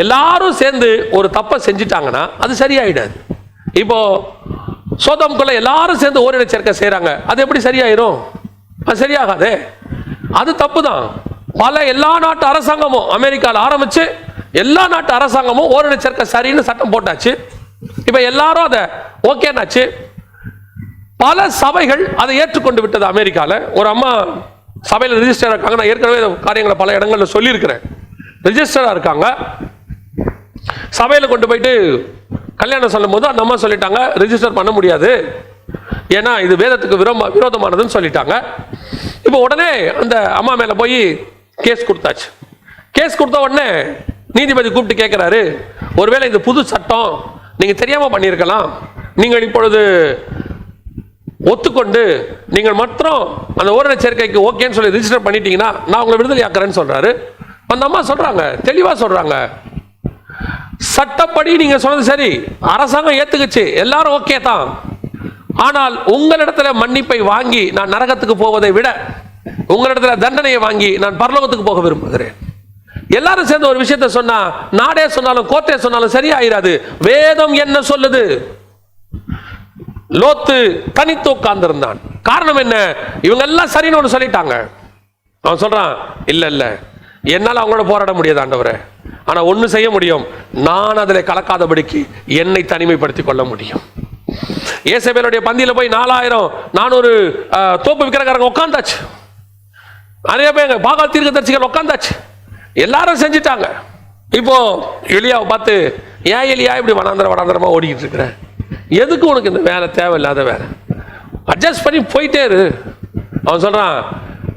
எல்லாரும் சேர்ந்து ஒரு தப்பை செஞ்சிட்டாங்கன்னா அது சரியாயிடாது. இப்போ சோதோம்குள்ள எல்லாரும் சேர்ந்து ஓரின சேர்க்கை செய்யறாங்க, அது எப்படி சரியாயிரும்? அது சரியாகாதே, அது தப்பு தான். எல்லா நாட்டு அரசாங்கமும், அமெரிக்காவில் ஆரம்பிச்சு எல்லா நாட்டு அரசாங்கமும் ஓரின சேர்க்கை சரின்னு சட்டம் போட்டாச்சு. இப்ப எல்லாரும் அதை ஓகேனாச்சு. பல சபைகள் அதை ஏற்றுக்கொண்டு விட்டது. அமெரிக்காவில் ஒரு அம்மா சபையில் ரிஜிஸ்டர் இருக்காங்க. நான் ஏற்கனவே காரியங்களை பல இடங்கள்ல சொல்லியிருக்கிறேன். ரிஜிஸ்டரா இருக்காங்க. சபையில் கொண்டு போயிட்டு கல்யாணம் சொல்லும் போது அந்த அம்மா சொல்லிட்டாங்க, ரிஜிஸ்டர் பண்ண முடியாது, ஏன்னா இது வேதத்துக்கு விரோதமானதுன்னு சொல்லிட்டாங்க. இப்போ உடனே அந்த அம்மா மேல போய் கேஸ் கொடுத்தாச்சு. கேஸ் கொடுத்த உடனே நீதிபதி கூப்பிட்டு கேட்கிறாரு, ஒருவேளை இது புது சட்டம், நீங்க தெரியாம பண்ணியிருக்கலாம், நீங்கள் இப்பொழுது ஒத்துக்கொண்டு நீங்கள் மாத்திரம் அந்த ஓரின சேர்க்கைக்கு ஓகேன்னு சொல்லி ரிஜிஸ்டர் பண்ணிட்டீங்கன்னா நான் உங்களை விடுதலை ஆக்குறேன்னு சொல்றாரு. அந்த அம்மா சொல்றாங்க, தெளிவா சொல்றாங்க, சட்டப்படி நீங்க சொன்னது சரி, அரசாங்கம் ஏத்துக்குச்சு, எல்லாரும் ஓகே தான். ஆனால் உங்களிடத்துல மன்னிப்பை வாங்கி நான் நரகத்துக்கு போவதை விட உங்களிடத்துல தண்டனையை வாங்கி நான் பரலோகத்துக்கு போக விரும்புகிறேன். எல்லாரும் சேர்ந்து ஒரு விஷயத்தை சொன்னா நாடே சொன்னாலும் கோர்ட்டே சொன்னாலும் சரியாயிராது. வேதம் என்ன சொல்லுது? லோத்து தனித்து உட்கார்ந்து இருந்தான். காரணம் என்ன? இவங்க எல்லாம் சரின்னு ஒன்று சொல்லிட்டாங்க. அவன் சொல்றான், இல்ல இல்ல என்னால் அவங்களோட போராட முடியாது ஆண்டவரே, ஆனா ஒண்ணு செய்ய முடியும், நான் அதில் கலக்காதபடிக்கு என்னை தனிமைப்படுத்திக் கொள்ள முடியும். ஏசபேலுடைய பந்தியில போய் 4400 தோப்பு விற்கிறக்காரங்க உட்காந்தாச்சு, நிறைய பேர் பாகால் தீர்க்கதரிசிகள் உட்காந்தாச்சு, எல்லாரும் செஞ்சுட்டாங்க. இப்போ எலியாவை பார்த்து, ஏன் எலியா இப்படி வனாந்தரமா ஓடிக்கிட்டு இருக்கிற, எதுக்கு உனக்கு இந்த வேலை, தேவையில்லாத வேலை, அட்ஜஸ்ட் பண்ணி போயிட்டே இரு. அவன் சொல்றான்,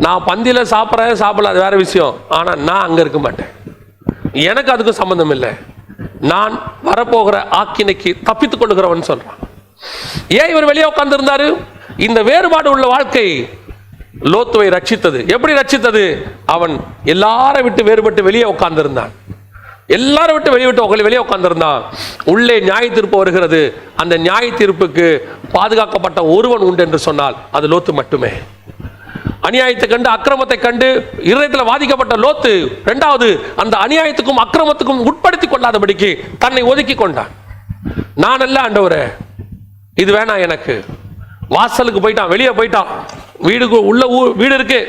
நான் பந்தியில சாப்பிட்றேன் சாப்பிடல அது வேற விஷயம், ஆனா நான் அங்க இருக்க மாட்டேன், எனக்கு அதுக்கும் சம்பந்தம் இல்லை, நான் வரப்போகிற ஆக்கினைக்கு தப்பித்துக் கொள்ளுகிறவன் சொல்றான். ஏன் இவர் வெளியே உட்கார்ந்து இருந்தாரு? இந்த வேறுபாடு உள்ள வாழ்க்கை லோத்துவை ரட்சித்தது. எப்படி ரட்சித்தது? அவன் எல்லாரை விட்டு வேறுபட்டு வெளியே உட்கார்ந்து இருந்தான். எல்லாரும் விட்டு வெளியே உட்கார்ந்திருந்தான். உள்ளே நியாய தீர்ப்பு வருகிறது. அந்த நியாய தீர்ப்புக்கு பாதுகாக்கப்பட்ட ஒருவன் உண்டு என்று சொன்னால் அது லோத்து மட்டுமே. அநியாயத்தை கண்டு அக்கிரமத்தை கண்டு இருதயத்தில் வாதிக்கப்பட்ட லோத்து இரண்டாவது அந்த அநியாயத்துக்கும் அக்கிரமத்துக்கும் உட்படுத்திக் கொள்ளாதபடிக்கு தன்னை ஒதுக்கி கொண்டான். நான் அல்ல ஆண்டவரே, இது வேணாம் எனக்கு. வாசலுக்கு போயிட்டான், வெளியே போயிட்டான், வீடுக்கு உள்ள வீடு இருக்கு,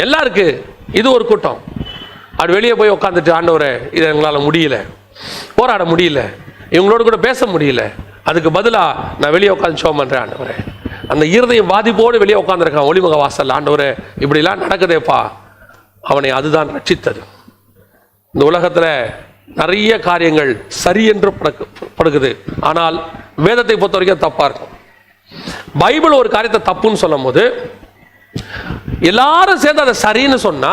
எல்லாம் இருக்கு, இது ஒரு கூட்டம். அது வெளியே போய் உட்காந்துட்டு, ஆண்டவரே இதை எங்களால் முடியல, போராட முடியல, இவங்களோட கூட பேச முடியல, அதுக்கு பதிலாக நான் வெளியே உட்காந்து ஷோ பண்ணுறேன் ஆண்டவரே. அந்த இருதயம் பாதிப்போடு வெளியே உட்காந்துருக்கான் ஒளிமுக வாசல். ஆண்டவரே இப்படிலாம் நடக்குதேப்பா, அவனை அதுதான் ரட்சித்தது. இந்த உலகத்தில் நிறைய காரியங்கள் சரி என்று படுக்குது, ஆனால் வேதத்தை பொறுத்த வரைக்கும் தப்பா இருக்கும். பைபிள் ஒரு காரியத்தை தப்புன்னு சொல்லும் போது எல்லாரும் சேர்ந்து அதை சரின்னு சொன்னா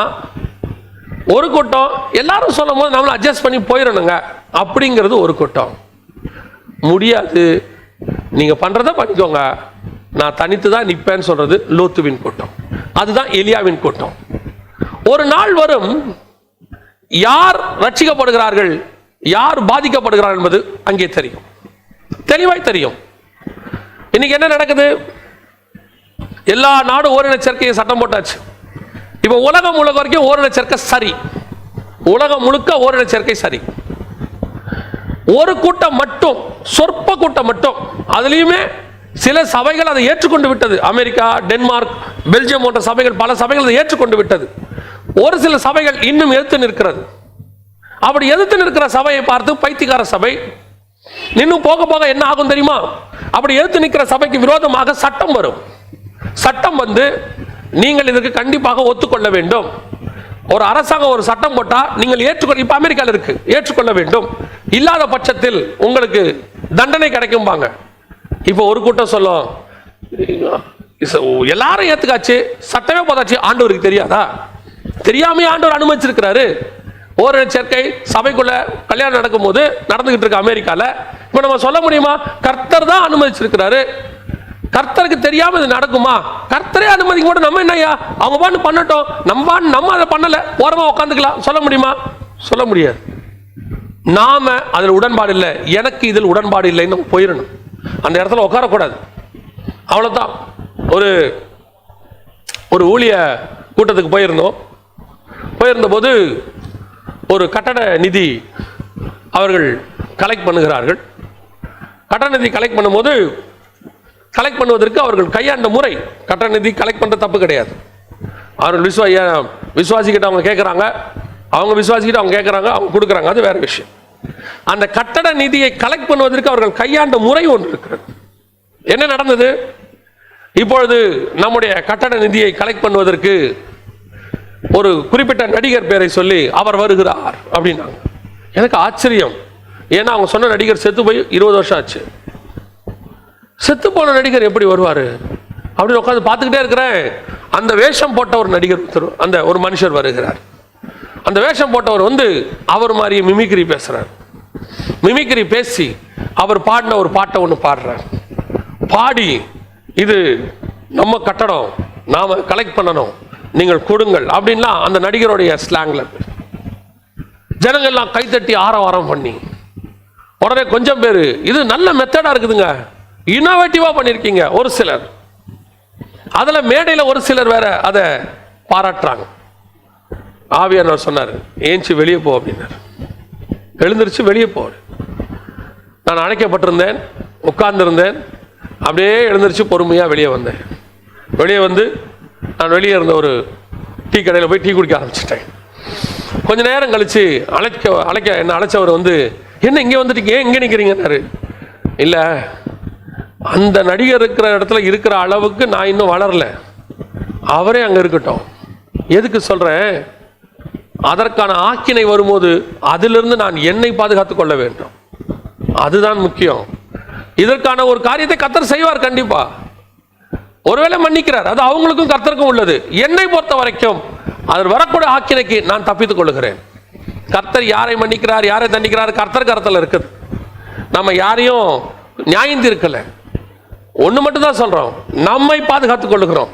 ஒரு கூட்டம், எல்லாரும் சொல்லும் போது நம்மள அட்ஜஸ்ட் பண்ணி போயிடணுங்க அப்படிங்கிறது ஒரு கூட்டம். முடியாது, நீங்க பண்றத பண்ணிக்கோங்க, நான் தனித்து தான் நிற்பேன்னு சொல்றது லோத்துவின் கூட்டம். அதுதான் எலியாவின் கூட்டம். ஒரு நாள் வரும், யார் ரட்சிக்கப்படுகிறார்கள் யார் பாதிக்கப்படுகிறார்கள் என்பது அங்கே தெரியும், தெளிவாய் தெரியும். இன்னைக்கு என்ன நடக்குது? எல்லா நாடும் ஓரின சேர்க்கையை சட்டம் போட்டாச்சு. இப்ப உலகம் முழுக்க வரைக்கும் ஓரின சேர்க்கை சரி, உலகம் முழுக்க ஓரின சேர்க்கை சரி. ஒரு கூட்டம் மட்டும், சொற்ப கூட்டம் மட்டும், அதுலயுமே சில சபைகள் அதை ஏற்றுக்கொண்டு விட்டது. அமெரிக்கா, டென்மார்க், பெல்ஜியம் போன்ற சபைகள், பல சபைகள் அதை ஏற்றுக்கொண்டு விட்டது. ஒரு சில சபைகள் இன்னும் எதிர்த்து நிற்கிறது. அப்படி எதிர்த்து நிற்கிற சபையை பார்த்து பைத்தியக்கார சபை, இன்னும் போக போக என்ன ஆகும் தெரியுமா? அப்படி எதிர்த்து நிற்கிற சபைக்கு விரோதமாக சட்டம் வரும். சட்டம் வந்து நீங்கள் இதற்கு கண்டிப்பாக ஒத்துக்கொள்ள வேண்டும். ஒரு அரசாங்கம் ஒரு சட்டம் போட்டா நீங்கள் ஏற்றுக்கொள்ள, இப்ப அமெரிக்காவில் இருக்கு, ஏற்றுக்கொள்ள வேண்டும், இல்லாத பட்சத்தில் உங்களுக்கு தண்டனை கிடைக்கும்பாங்க. இப்போ ஒரு கூட்டம் சொல்லும், எல்லாரும் ஏத்துக்காச்சு, சட்டமே போதாச்சு, ஆண்டவருக்கு தெரியாதா? தெரியாம ஆண்டவர் அனுமதிச்சிருக்கிறாரு. ஓரின சேர்க்கை சபைக்குள்ள கல்யாணம் நடக்கும் போது நடந்துகிட்டு இருக்கு அமெரிக்கால. இப்ப நம்ம சொல்ல முடியுமா கர்த்தர் தான் அனுமதிச்சிருக்கிறாரு, கர்த்தருக்கு தெரியாம இது நடக்குமா? கர்த்தரே அனுமதிக்க மாட்டோம், நம்ம என்னையா அவங்க பாட்டு பண்ணட்டும், நம்ம அதை பண்ணல, ஓரமா உட்காந்துக்கலாம், சொல்ல முடியுமா? சொல்ல முடியாது. நாம அதில் உடன்பாடு இல்லை, எனக்கு இதில் உடன்பாடு இல்லைன்னு போயிடணும், அந்த இடத்துல உட்காரக்கூடாது. அவ்வளவுதான். ஒரு ஊழிய கூட்டத்துக்கு போயிருந்த போது ஒரு கட்டட நிதி அவர்கள் கலெக்ட் பண்ணுகிறார்கள். கட்டட நிதி கலெக்ட் பண்ணும்போது கலெக்ட் பண்ணுவதற்கு அவர்கள் கையாண்ட முறை, கட்டட நிதி கலெக்ட் பண்ற தப்பு கிடையாது. அவர்கள் விசுவாசிக்கிட்ட அவங்க கேட்கறாங்க, அவங்க விசுவாசிக்கிட்ட அவங்க கேட்கறாங்க, அவங்க கொடுக்குறாங்க, அது வேற விஷயம். அந்த கட்டட நிதியை கலெக்ட் பண்ணுவதற்கு அவர்கள் கையாண்ட முறை ஒன்று இருக்கிறது. என்ன நடந்தது? இப்பொழுது நம்முடைய கட்டட நிதியை கலெக்ட் பண்ணுவதற்கு ஒரு குறிப்பிட்ட நடிகர் பேரை சொல்லி அவர் வருகிறார் அப்படின்னாங்க. எனக்கு ஆச்சரியம், ஏன்னா அவங்க சொன்ன நடிகர் செத்து போய் 20 வருஷம் ஆச்சு. செத்து போன நடிகர் எப்படி வருவாரு அப்படின்னு உட்காந்து பார்த்துக்கிட்டே இருக்கிறேன். அந்த வேஷம் போட்ட ஒரு நடிகர், அந்த ஒரு மனுஷர் வருகிறார். அந்த வேஷம் போட்டவர் வந்து அவர் மாதிரி மிமிக்ரி பேசுறார். மிமிக்ரி பேசி அவர் பாடின ஒரு பாட்டை ஒன்று பாடுறார். பாடி இது நம்ம கட்டடம், நாம கலெக்ட் பண்ணணும், நீங்கள் கொடுங்கள் அப்படின்லாம் அந்த நடிகருடைய ஸ்லாங்ல ஜனங்கள்லாம் கைத்தட்டி ஆரவாரம் பண்ணி, உடனே கொஞ்சம் பேர் இது நல்ல மெத்தடா இருக்குதுங்க, இன்னோவேட்டிவா பண்ணிருக்கீங்க ஒரு சிலர், அதுல மேடையில் ஒரு சிலர் வேற அதை பாராட்டுறாங்க. ஆவியானவர் சொன்னார், ஏஞ்சி வெளியே போ அப்படின்னாரு. எழுந்திருச்சு வெளியே போ. நான் அழைக்கப்பட்டிருந்தேன், உட்கார்ந்துருந்தேன், அப்படியே எழுந்திருச்சு பொறுமையாக வெளியே வந்தேன். வெளியே வந்து நான் வெளியே இருந்த ஒரு டீ கடையில் போய் டீ குடிக்க ஆரம்பிச்சிட்டேன். கொஞ்ச நேரம் கழிச்சு என்ன அழைச்சவர் வந்து, என்ன இங்கே வந்துட்டு ஏன் இங்கே நிற்கிறீங்கன்னாரு. இல்லை, அந்த நடிகர் இருக்கிற இடத்துல இருக்கிற அளவுக்கு நான் இன்னும் வளரல, அவரே அங்கே இருக்கட்டும். எதுக்கு சொல்கிறேன்? அதற்கான ஆக்கினை வரும்போது அதிலிருந்து நான் என்னை பாதுகாத்துக் கொள்ள வேண்டும், அதுதான் முக்கியம். இதற்கான ஒரு காரியத்தை கர்த்தர் செய்வார் கண்டிப்பா. ஒருவேளை மன்னிக்கிறார், அது அவங்களுக்கும் கர்த்தருக்கும் உள்ளது. என்னை பொறுத்த வரைக்கும் அது வரக்கூடிய ஆக்கினைக்கு நான் தப்பித்துக் கொள்ளுகிறேன். கர்த்தர் யாரை மன்னிக்கிறார், யாரை தண்டிக்கிறார், கர்த்தர் கருத்தில் இருக்குது. நம்ம யாரையும் நியாயம் தீர்க்கல, ஒன்று மட்டும் தான் சொல்றோம், நம்மை பாதுகாத்துக் கொள்ளுகிறோம்.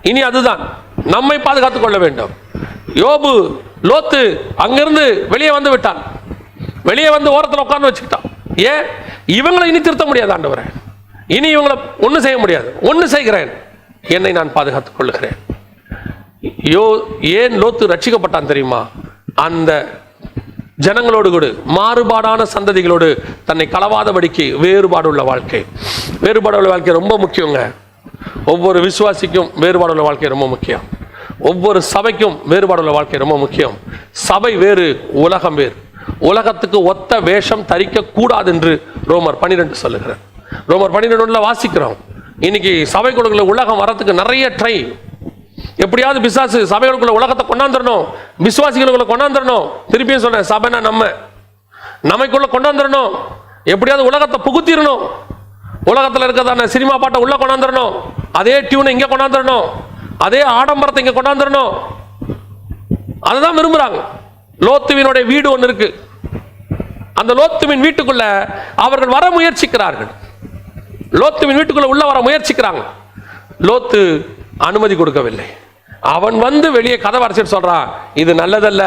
இனி அதுதான், நம்மை பாதுகாத்துக் கொள்ள வேண்டும். யோபு, லோத்து அங்கிருந்து வெளியே வந்து விட்டான், வெளியே வந்து ஓரத்தில் உட்கார்ந்து வச்சுக்கிட்டான். ஏன்? இவங்களை இனி திருத்த முடியாது ஆண்டவரே, இனி இவங்களை ஒன்றும் செய்ய முடியாது, ஒன்று செய்கிறேன், என்னை நான் பாதுகாத்துக் கொள்ளுகிறேன். ஏன் லோத்து ரட்சிக்கப்பட்டான் தெரியுமா? அந்த ஜனங்களோடு கூட மாறுபாடான சந்ததிகளோடு தன்னை கலவாதபடிக்கு வேறுபாடு உள்ள வாழ்க்கை. வேறுபாடு உள்ள வாழ்க்கை ரொம்ப முக்கியங்க. ஒவ்வொரு விசுவாசிக்கும் வேறுபாடு உள்ள வாழ்க்கை ரொம்ப முக்கியம். ஒவ்வொரு சபைக்கும் வேறுபாடு உள்ள வாழ்க்கை ரொம்ப முக்கியம். சபை வேறு, உலகம் வேறு. உலகத்துக்கு ஒத்த வேஷம் தரிக்க கூடாது என்று ரோமர் 12 சொல்லுகிறார். ரோமர் 12 வாசிக்கிறோம். இன்னைக்கு சபைக்குள்ள உலகம் வரத்துக்கு நிறைய ட்ரை. எப்படியாவது பிசாசு சபைகளுக்குள்ள உலகத்தை கொண்டாந்துடணும், விசுவாசிகளுக்குள்ள கொண்டாந்துடணும். திருப்பியும் சொல்றேன், சபைனா நம்மைக்குள்ள கொண்டாந்துடணும், எப்படியாவது உலகத்தை புகுத்திடணும். உலகத்தில் இருக்கிறதான சினிமா பாட்டை உள்ள கொண்டாந்துடணும், அதே டியூனை இங்க கொண்டாந்துடணும், அதே ஆடம்பரத்தை இங்க கொண்டாந்துடணும். அதுதான் விரும்புறாங்க. லோத்துவினுடைய வீடு ஒன்று இருக்கு, அந்த லோத்துவின் வீட்டுக்குள்ள அவர்கள் வர முயற்சிக்கிறார்கள். லோத்துவின் வீட்டுக்குள்ள உள்ள வர முயற்சிக்கிறாங்க. லோத்து அனுமதி கொடுக்கவில்லை. அவன் வந்து வெளியே கதவை அடைச்சிட்டு சொல்றான், இது நல்லதல்ல,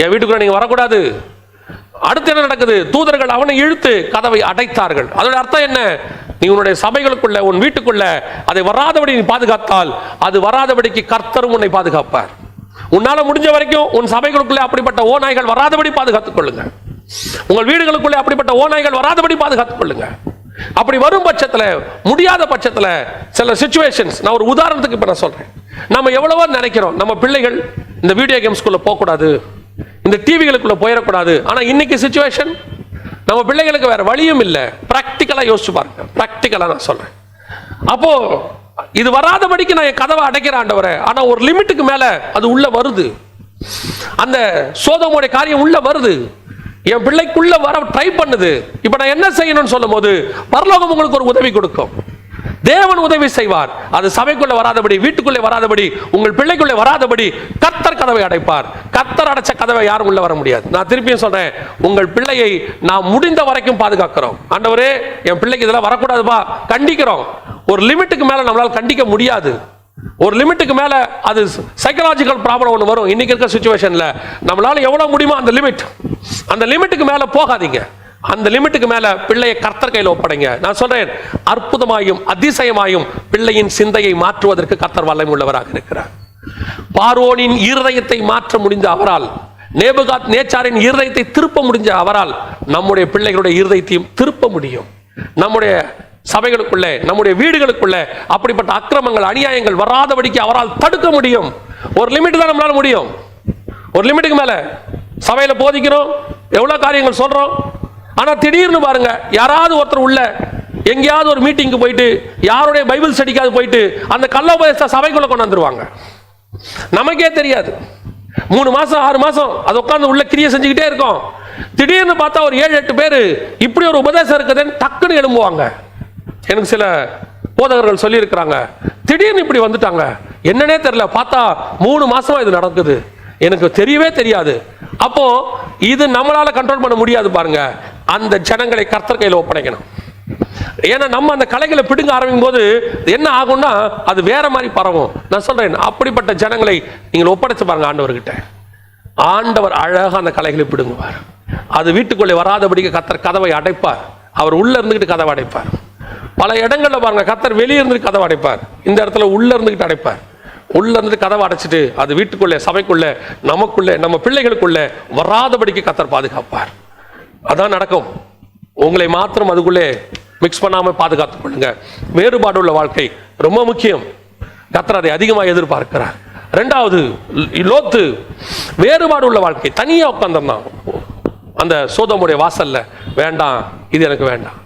என் வீட்டுக்குள்ள நீங்க வரக்கூடாது. அடுத்து என்ன நடக்குது? தூதர்கள் அவனை இழுத்து கதவை அடைத்தார்கள். அதோட அர்த்தம் என்ன? நீ உன்னுடைய சபைகளுக்குள்ள, உன் வீட்டுக்குள்ள அதை வராதபடி நீ பாதுகாத்தால், அது வராதபடிக்கு கர்த்தரும் உன்னை பாதுகாப்பார். உன்னால முடிஞ்ச வரைக்கும் உன் சபைகளுக்குள்ள அப்படிப்பட்ட ஓநாய்கள் வராதபடி பாதுகாத்துக் கொள்ளுங்க. உங்கள் வீடுகளுக்குள்ள அப்படிப்பட்ட ஓநாய்கள் வராதபடி பாதுகாத்துக் கொள்ளுங்க. அப்படி வரும் பட்சத்துல, முடியாத பட்சத்துல சில சிச்சுவேஷன்ஸ், நான் ஒரு உதாரணத்துக்கு இப்ப நான் சொல்றேன். நம்ம எவ்வளவோ நினைக்கிறோம், நம்ம பிள்ளைகள் இந்த வீடியோ கேம்ஸ்குள்ள போக கூடாது, இந்த டிவிகளுக்குள்ள போயிடக்கூடாது. ஆனா இன்னைக்கு சிச்சுவேஷன், நம்ம பிள்ளைகளுக்கு வேற வழியும் இல்லை. பிராக்டிக்கலா யோசிச்சு பாருங்க, பிராக்டிக்கலா நான் சொல்றேன். அப்போ இது வராதபடிக்கு நான் என் கதவை அடைக்கிறேன் ஆண்டவரே. ஆனா ஒரு லிமிட்டுக்கு மேல அது உள்ள வருது, அந்த சோதோமுடைய காரியம் உள்ள வருது, என் பிள்ளைக்குள்ள வர ட்ரை பண்ணுது. இப்ப நான் என்ன செய்யணும்னு சொல்லும் போது பரலோகம் உங்களுக்கு ஒரு உதவி கொடுக்கும். தேவன் உதவி செய்வார். அது சபைக்குள்ள வராதபடி, வீட்டுக்குள்ளே வராதபடி, உங்கள் பிள்ளைக்குள்ளே வராதபடி கர்த்தர் கதவை அடைப்பார். கர்த்தர் அடைச்ச கதவை யாரும் உள்ள வர முடியாது. நான் திருப்பியும் சொல்றேன், உங்கள் பிள்ளையை நான் முடிந்த வரைக்கும் பாதுகாக்கிறோம். ஆண்டவரே, என் பிள்ளைக்கு இதெல்லாம் வரக்கூடாதுப்பா, கண்டிக்கிறோம். ஒரு லிமிட்டுக்கு மேல நம்மளால கண்டிக்க முடியாது. ஒரு லிமிட்டுக்கு மேல அது சைக்கலாஜிக்கல் ப்ராப்ளம் ஒன்று வரும். இன்னைக்கு இருக்க சிச்சுவேஷன்ல நம்மளால எவ்வளவு முடியுமோ அந்த லிமிட், அந்த லிமிட்டுக்கு மேல போகாதீங்க. அந்த லிமிட்டுக்கு மேல பிள்ளையை கர்த்தர் கையில் ஒப்படைங்க. நான் சொல்றேன், அற்புதமாயும் அதிசயமாயும் பிள்ளையின் சிந்தையை மாற்றுவதற்கு கர்த்தர் வல்லமை உள்ளவராக இருக்கிறார். பார்வோனின் இருதயத்தை மாற்ற முடிந்த அவரால், நேபுகாத் நேச்சாரின் இருதயத்தை திருப்ப முடிஞ்ச அவரால், நம்முடைய பிள்ளைகளுடைய இருதயத்தையும் திருப்ப முடியும். நம்முடைய சபைகளுக்குள்ளே, நம்முடைய வீடுகளுக்குள்ளே அப்படிப்பட்ட அக்கிரமங்கள், அநியாயங்கள் வராதபடிக்கு அவரால் தடுக்க முடியும். ஒரு லிமிட் தான் நம்மளால முடியும். ஒரு லிமிட்டுக்கு மேல சபையில போதிக்கிறோம், எவ்வளவு காரியங்கள் சொல்றோம். ஆனா திடீர்னு பாருங்க, யாராவது ஒருத்தர் உள்ள எங்கேயாவது ஒரு மீட்டிங்கு போயிட்டு, யாருடைய பைபிள் ஸ்டடிக்காவது போயிட்டு அந்த கள்ளோபதேச சபைக்குள்ள கொண்டு வந்துருவாங்க. நமக்கே தெரியாது. 3 மாசம் 6 மாசம் அது உட்கார்ந்து உள்ள கிரியை செஞ்சுக்கிட்டே இருக்கும். திடீர்னு பார்த்தா ஒரு 7-8 பேர் இப்படி ஒரு உபதேசம் இருக்குதுன்னு டக்குன்னு எழும்புவாங்க. எனக்கு சில போதகர்கள் சொல்லி இருக்கிறாங்க, திடீர்னு இப்படி வந்துட்டாங்க, என்னன்னே தெரியல, பார்த்தா 3 மாசமா இது நடக்குது, எனக்கு தெரியவே தெரியாது. அப்போ இது நம்மளால கண்ட்ரோல் பண்ண முடியாது பாருங்க. அந்த ஜனங்களை கர்த்தர் கையில் ஒப்படைக்கணும். ஏன்னா நம்ம அந்த கலைகளை பிடுங்க ஆரம்பிக்கும் போது என்ன ஆகும்னா அது வேற மாதிரி பரவும். நான் சொல்றேன், அப்படிப்பட்ட ஜனங்களை நீங்கள் ஒப்படைச்சு பாருங்க ஆண்டவர்கிட்ட. ஆண்டவர் அழகா அந்த கலைகளை பிடுங்குவார். அது வீட்டுக்குள்ளே வராதபடிக்கு கர்த்தர் கதவை அடைப்பார். அவர் உள்ள இருந்துகிட்டு கதவை அடைப்பார். பல இடங்கள்ல பாருங்க, கர்த்தர் வெளியே இருந்துட்டு கதவை அடைப்பார். இந்த இடத்துல உள்ள இருந்துகிட்டு அடைப்பார். உள்ள இருந்து கதவை அடைச்சிட்டு அது வீட்டுக்குள்ளே, சபைக்குள்ள, நமக்குள்ள, நம்ம பிள்ளைகளுக்குள்ள வராதபடிக்கு கர்த்தர் பாதுகாப்பார். அதான் நடக்கும். உங்களை மாத்திரம் அதுக்குள்ளே மிக்ஸ் பண்ணாம பாதுகாத்துக் கொள்ளுங்க. வேறுபாடு உள்ள வாழ்க்கை ரொம்ப முக்கியம். கர்த்தர் அதை அதிகமாக எதிர்பார்க்கிறார். ரெண்டாவது, லோத்து வேறுபாடு உள்ள வாழ்க்கை. தனியா உட்கார்ந்தான் அந்த சோதோமுடைய வாசல்ல. வேண்டாம், இது எனக்கு வேண்டாம்.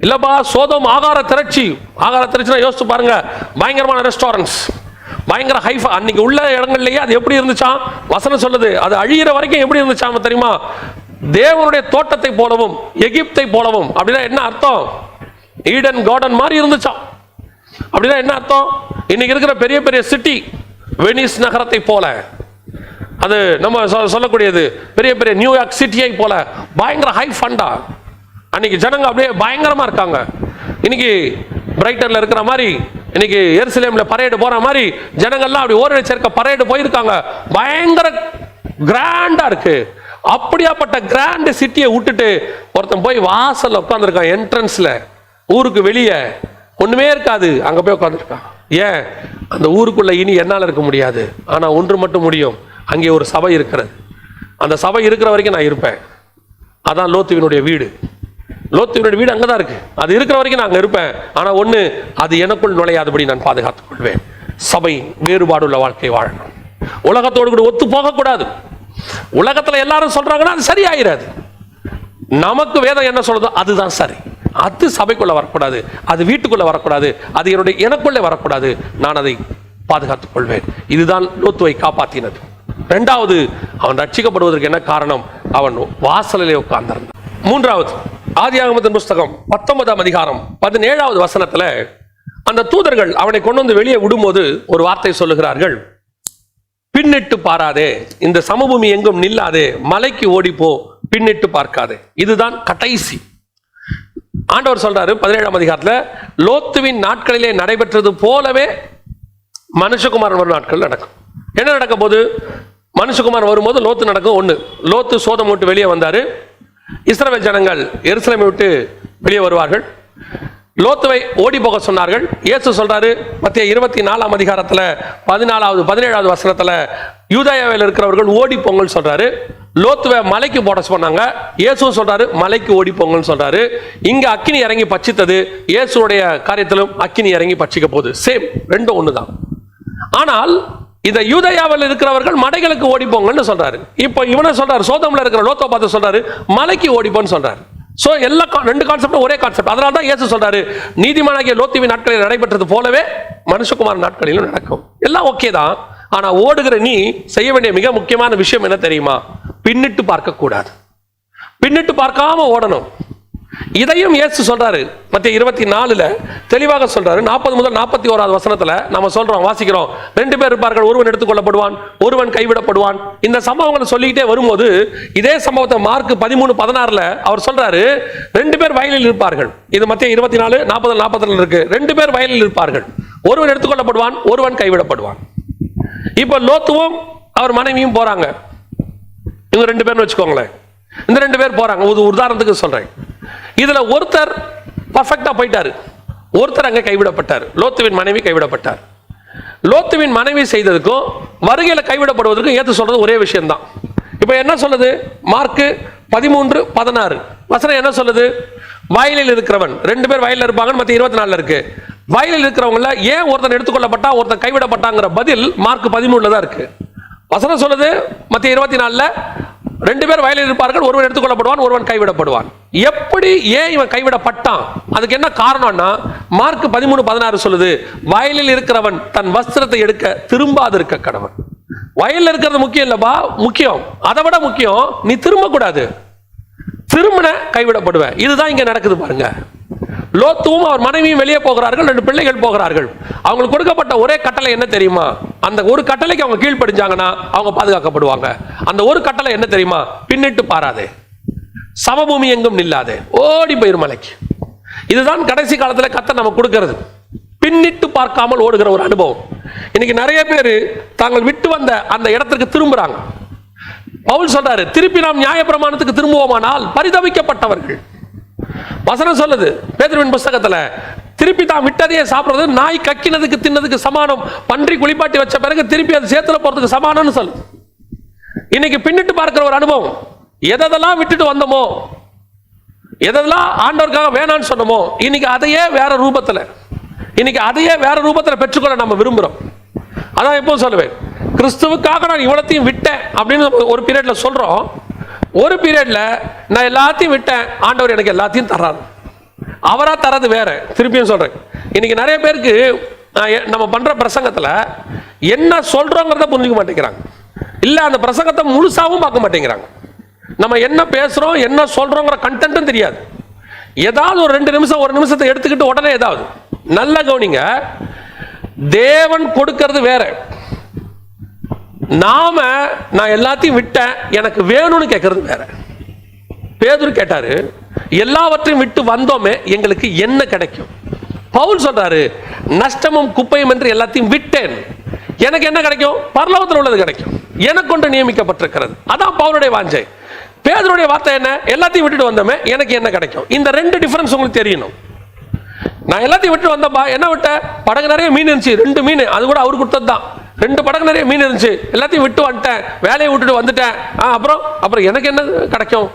இல்லப்பா, சோதோம் ஆகார திரட்சினா யோசிச்சு பாருங்க. பயங்கரமான ரெஸ்டாரண்ட்ஸ், பயங்கர ஹைஃபா. அன்னைக்கு உள்ள இடங்கள்லயே அது எப்படி இருந்துச்சாம்? வசனம் சொல்லுது, அது அழியிற வரைக்கும் எப்படி இருந்துச்சாம தெரியுமா? தேவனுடைய தோட்டத்தை போலவும் எகிப்தை போலவும். அப்படின்னா என்ன அர்த்தம்? ஈடன் கார்டன் மாதிரி இருந்துச்சாம். அப்படின்னா என்ன அர்த்தம்? இன்னைக்கு இருக்கிற பெரிய பெரிய சிட்டி, வெனிஸ் நகரத்தை போல, அது நம்ம சொல்லக்கூடியது பெரிய பெரிய நியூயார்க் சிட்டியை போல பயங்கர ஹை ஃபண்டா. அன்னைக்கு ஜனங்க அப்படியே பயங்கரமா இருக்காங்க. இன்னைக்கு பிரைட்டன்ல இருக்கிற மாதிரி, இன்னைக்கு எருசலேம்ல பரேடு போற மாதிரி ஜனங்கள்லாம் அப்படி ஓரடி சேர்க்க பரேடு போயிருக்காங்க. பயங்கர கிராண்டா இருக்கு. அப்படியாப்பட்ட கிராண்ட் சிட்டியை விட்டுட்டு ஒருத்தன் போய் வாசல்ல உட்கார்ந்துருக்கான். என்ட்ரன்ஸ்ல, ஊருக்கு வெளியே ஒண்ணுமே இருக்காது, அங்க போய் உட்கார்ந்துருக்கான். ஏன்? அந்த ஊருக்குள்ள இனி என்னால் இருக்க முடியாது. ஆனா ஒன்று மட்டும் முடியும், அங்கே ஒரு சபை இருக்கிறது. அந்த சபை இருக்கிற வரைக்கும் நான் இருப்பேன். அதான் லோத்துவினுடைய வீடு. லோத்துவினுடைய வீடு அங்கதான் இருக்கு. அது இருக்கிற வரைக்கும் நான் அங்க இருப்பேன். ஆனா ஒண்ணு, அது எனக்குள் நுழையாதபடி நான் பாதுகாத்துக் கொள்வேன். சபை வேறுபாடு உள்ள வாழ்க்கை வாழணும். உலகத்தோடு கூட ஒத்து போகக்கூடாது. உலகத்துல எல்லாரும் சொல்றாங்கன்னா அது சரியாயிராது. நமக்கு வேதம் என்ன சொல்றதோ அதுதான் சரி. அது சபைக்குள்ள வரக்கூடாது, அது வீட்டுக்குள்ள வரக்கூடாது, அது எனக்குள்ளே வரக்கூடாது. நான் அதை பாதுகாத்துக் கொள்வேன். இதுதான் லோத்துவை காப்பாற்றினது. இரண்டாவது, அவன் ரட்சிக்கப்படுவதற்கு என்ன காரணம்? அவன் வாசலிலே உட்கார்ந்திருந்தான். மூன்றாவது, ஆதியாகமத்தின் புஸ்தகம் 19ஆம் அதிகாரம் 17வது வசனத்துல அந்த தூதர்கள் அவனை கொண்டு வந்து வெளியே விடும்போது ஒரு வார்த்தை சொல்லுகிறார்கள், பின்னிட்டு பாராதே, இந்த சமபூமி எங்கும் நில்லாதே, மலைக்கு ஓடிப்போ, பின்னிட்டு பார்க்காதே. இதுதான் கடைசி. ஆண்டவர் சொல்றாரு 17ஆம் அதிகாரத்துல, லோத்துவின் நாட்களிலே நடைபெற்றது போலவே மனுஷகுமாரன் வரும் நாட்கள் நடக்கும். என்ன நடக்க போது? மனுஷகுமாரன் வரும்போது லோத்து நடக்கும். ஒண்ணு, லோத்து சோதம் விட்டு வெளியே வந்தாரு. இஸ்ரவேல் ஜனங்கள் எருசலேமை விட்டு வெளியே வருவார்கள். லோத்துவை ஓடி போக சொன்னார்கள். இயேசு சொல்றாரு மத்திய 24ஆம் அதிகாரத்துல 17வது வசனத்துல, யூதேயாவில் இருக்கிறவர்கள் ஓடி போங்கன்னு சொல்றாரு. லோத்துவை மலைக்கு போட சொன்னாங்க. இயேசு சொல்றாரு மலைக்கு ஓடி போங்கன்னு சொல்றாரு. இங்க அக்கினி இறங்கி பட்சித்தது. இயேசுடைய காரியத்திலும் அக்கினி இறங்கி பட்சிக்க போகுது. சேம், ரெண்டும் ஒண்ணுதான். ஆனால் இதை யூதேயாவில் இருக்கிறவர்கள் மலைகளுக்கு ஓடி போங்கன்னு சொல்றாரு. இப்போ இவனை சொல்றாரு, சோதோம்ல இருக்கிற லோத்தை பார்த்து சொல்றாரு மலைக்கு ஓடிப்போன்னு சொல்றாரு. சோ எல்லா ரெண்டு கான்செப்டும் ஒரே கான்செப்ட். அதனால தான் இயேசு சொல்றாரு, நீதிமானாகிய லோத்துவின் நாட்களில் நடைபெற்றது போலவே மனுஷகுமாரன் நாட்களிலும் நடக்கும். எல்லாம் ஓகே தான். ஆனா ஓடுகிற நீ செய்ய வேண்டிய மிக முக்கியமான விஷயம் என்ன தெரியுமா? பின்னிட்டு பார்க்க கூடாது. பின்னிட்டு பார்க்காம ஓடணும். இதையும் இயேசு சொல்றாரு மத்திய 24ல தெளிவாக சொல்றாரு. 40 முதல் 41வது வசனத்துல நம்ம சொல்றோம், வாசிக்கிறோம், 2 பேர் இருப்பார்கள், ஒருவன் எடுத்துக்கொள்ளப்படுவான், ஒருவன் கைவிடப்படுவான். இந்த சம்பவங்களை சொல்லிக்கிட்டே வரும்போது இதே சம்பவத்தை மார்க் 13:16ல அவர் சொல்றாரு, 2 பேர் வயலில் இருப்பார்கள். இது மத்திய 24, 40, 42 இருக்கு. 2 பேர் வயலில் இருப்பார்கள், ஒருவன் எடுத்துக்கொள்ளப்படுவான், ஒருவன் கைவிடப்படுவான். இப்ப லோத்துவும் அவர் மனைவியும் போறாங்க. இவங்க 2 பேர்னு வச்சுக்கோங்களேன். இந்த 2 பேர் போறாங்க. உதாரணத்துக்கு சொல்றேன். இதுல ஒருத்தர் பர்ஃபெக்டா போயிட்டாரு, ஒருத்தர் அங்க கைவிடப்பட்டார். லோத்துவின் மனைவி கைவிடப்பட்டார். லோத்துவின் மனைவி செய்ததுக்கும் வருகையில கைவிடப்படுவதற்கும் ஏத்து சொல்றது ஒரே விஷயம் தான். இப்ப என்ன சொல்லுது? மார்க் 13:16 வசனம் என்ன சொல்லுது? வயலில் இருக்கிறவன், 2 பேர் வயலில் இருப்பாங்க. மத்திய 24 இருக்கு. வயலில் இருக்கிறவங்கள ஏன் ஒருத்தன் எடுத்துக்கொள்ளப்பட்டா ஒருத்தன் கைவிடப்பட்டாங்கிற பதில் மார்க் 13 தான் இருக்கு. வசனம் சொல்லுது மத்திய 24ல 2 பேர் வயலில் இருப்பார்கள், ஒருவன் எடுத்துக்கொள்ளப்படுவான், ஒருவன் கைவிடப்படுவான். எப்படி, ஏன் இவன் கைவிடப்பட்டான்? அதுக்கு என்ன காரணம்னா மார்க் 13:16 சொல்லுது, வயலில் இருக்கிறவன் தன் வஸ்திரத்தை எடுக்க திரும்பாதிருக்க கடவன். வயலில் இருக்கிறது முக்கியம் இல்லப்பா, முக்கியம், அதை விட முக்கியம் நீ திரும்ப கூடாது. திருமண கைவிடப்படுவேன். இதுதான் இங்க நடக்குது பாருங்க. லோத்துவும் அவர் மனைவியும் வெளியே போகிறார்கள், 2 பிள்ளைகள் போகிறார்கள். அவங்களுக்கு கொடுக்கப்பட்ட ஒரே கட்டளை என்ன தெரியுமா? அந்த ஒரு கட்டளைக்கு அவங்க கீழ்ப்படிஞ்சாங்கன்னா அவங்க பாதுகாக்கப்படுவாங்க. அந்த ஒரு கட்டளை என்ன தெரியுமா? பின்னிட்டு பாராதே, சமபூமி எங்கும் நில்லாதே, ஓடி போயிரு மலைக்கு. இதுதான் கடைசி காலத்துல கர்த்தர் நமக்கு கொடுக்கிறது, பின்னிட்டு பார்க்காமல் ஓடுகிற ஒரு அனுபவம். இன்னைக்கு நிறைய பேர் தாங்கள் விட்டு வந்த அந்த இடத்திற்கு திரும்புறாங்க. பவுல் சொல்றாரு, திருப்பி நாம் நியாயப்பிரமாணத்துக்கு திரும்புவோமானால் பரிதவிக்கப்பட்டவர்கள். வசனம் சொல்லுது பேதுருவின் புஸ்தகத்துல, திருப்பி தான் விட்டதையே சாப்பிடுறது நாய் கக்கினதுக்கு தின்னதுக்கு சமானம், பன்றி குளிப்பாட்டி வச்ச பிறகு திருப்பி அது சேத்துல போறதுக்கு சமானம்னு சொல்லு. இன்னைக்கு பின்னிட்டு பார்க்கிற ஒரு அனுபவம். எதெல்லாம் விட்டுட்டு வந்தோமோ, எதெல்லாம் ஆண்டவருக்காக வேணான்னு சொன்னோமோ, இன்னைக்கு அதையே வேற ரூபத்துல பெற்றுக்கொள்ள நம்ம விரும்புறோம். அதான் எப்போ சொல்லுவேன், கிறிஸ்துவுக்காக நான் இவ்வளத்தையும் விட்டேன் அப்படின்னு ஒரு பீரியட்ல சொல்றோம். ஒரு பீரியட்ல நான் எல்லாத்தையும் விட்டேன், ஆண்டவர் எனக்கு எல்லாத்தையும் தர்றாரு. அவரா தரது வேற. திருப்பியும் சொல்றேன், இன்னைக்கு நிறைய பேருக்கு நம்ம பண்ற பிரசங்கத்துல என்ன சொல்றோங்கிறத புரிஞ்சுக்க மாட்டேங்கிறாங்க, இல்ல அந்த பிரசங்கத்தை முழுசாவும் பார்க்க மாட்டேங்கிறாங்க. நம்ம என்ன பேசுறோம் என்ன சொல்றோங்கிற கண்டென்ட்டும் தெரியாது. ஏதாவது ஒரு 2 நிமிஷம் 1 நிமிஷத்தை எடுத்துக்கிட்டு உடனே ஏதாவது நல்ல கவனிங்க, தேவன் கொடுக்கிறது வேற. நான் எல்லாத்தையும் விட்டேன் எனக்கு வேணும்னு கேட்கறது வேற. பேதுரு கேட்டாரு, எல்லாவற்றையும் விட்டு வந்தோமே எங்களுக்கு என்ன கிடைக்கும்? பவுல் சொல்றாரு, நஷ்டமும் குப்பையும் என்று எல்லாத்தையும் விட்டேன், எனக்கு என்ன கிடைக்கும்? பரலோகத்தில் உள்ளது கிடைக்கும், எனக்கு கொண்டு நியமிக்கப்பட்டிருக்கிறது. அதான் பவுலுடைய வாஞ்சை. பேதுருடைய வார்த்தை என்ன? எல்லாத்தையும் விட்டுட்டு வந்தோமே எனக்கு என்ன கிடைக்கும்? இந்த 2 டிஃபரன்ஸ் உங்களுக்கு தெரியணும். நான் எல்லாத்தையும் விட்டு வந்தப்பா, என்ன விட்ட? படகு நிறைய மீன் இருந்துச்சு, 2 மீன், அது கூட அவர் கொடுத்தது தான். 2 படகு நிறைய மீன் இருந்துச்சு, எல்லாத்தையும் விட்டு வந்துட்டேன், வேலையை விட்டுட்டு வந்துட்டேன். அப்புறம் எனக்கு என்ன கிடைக்கும்?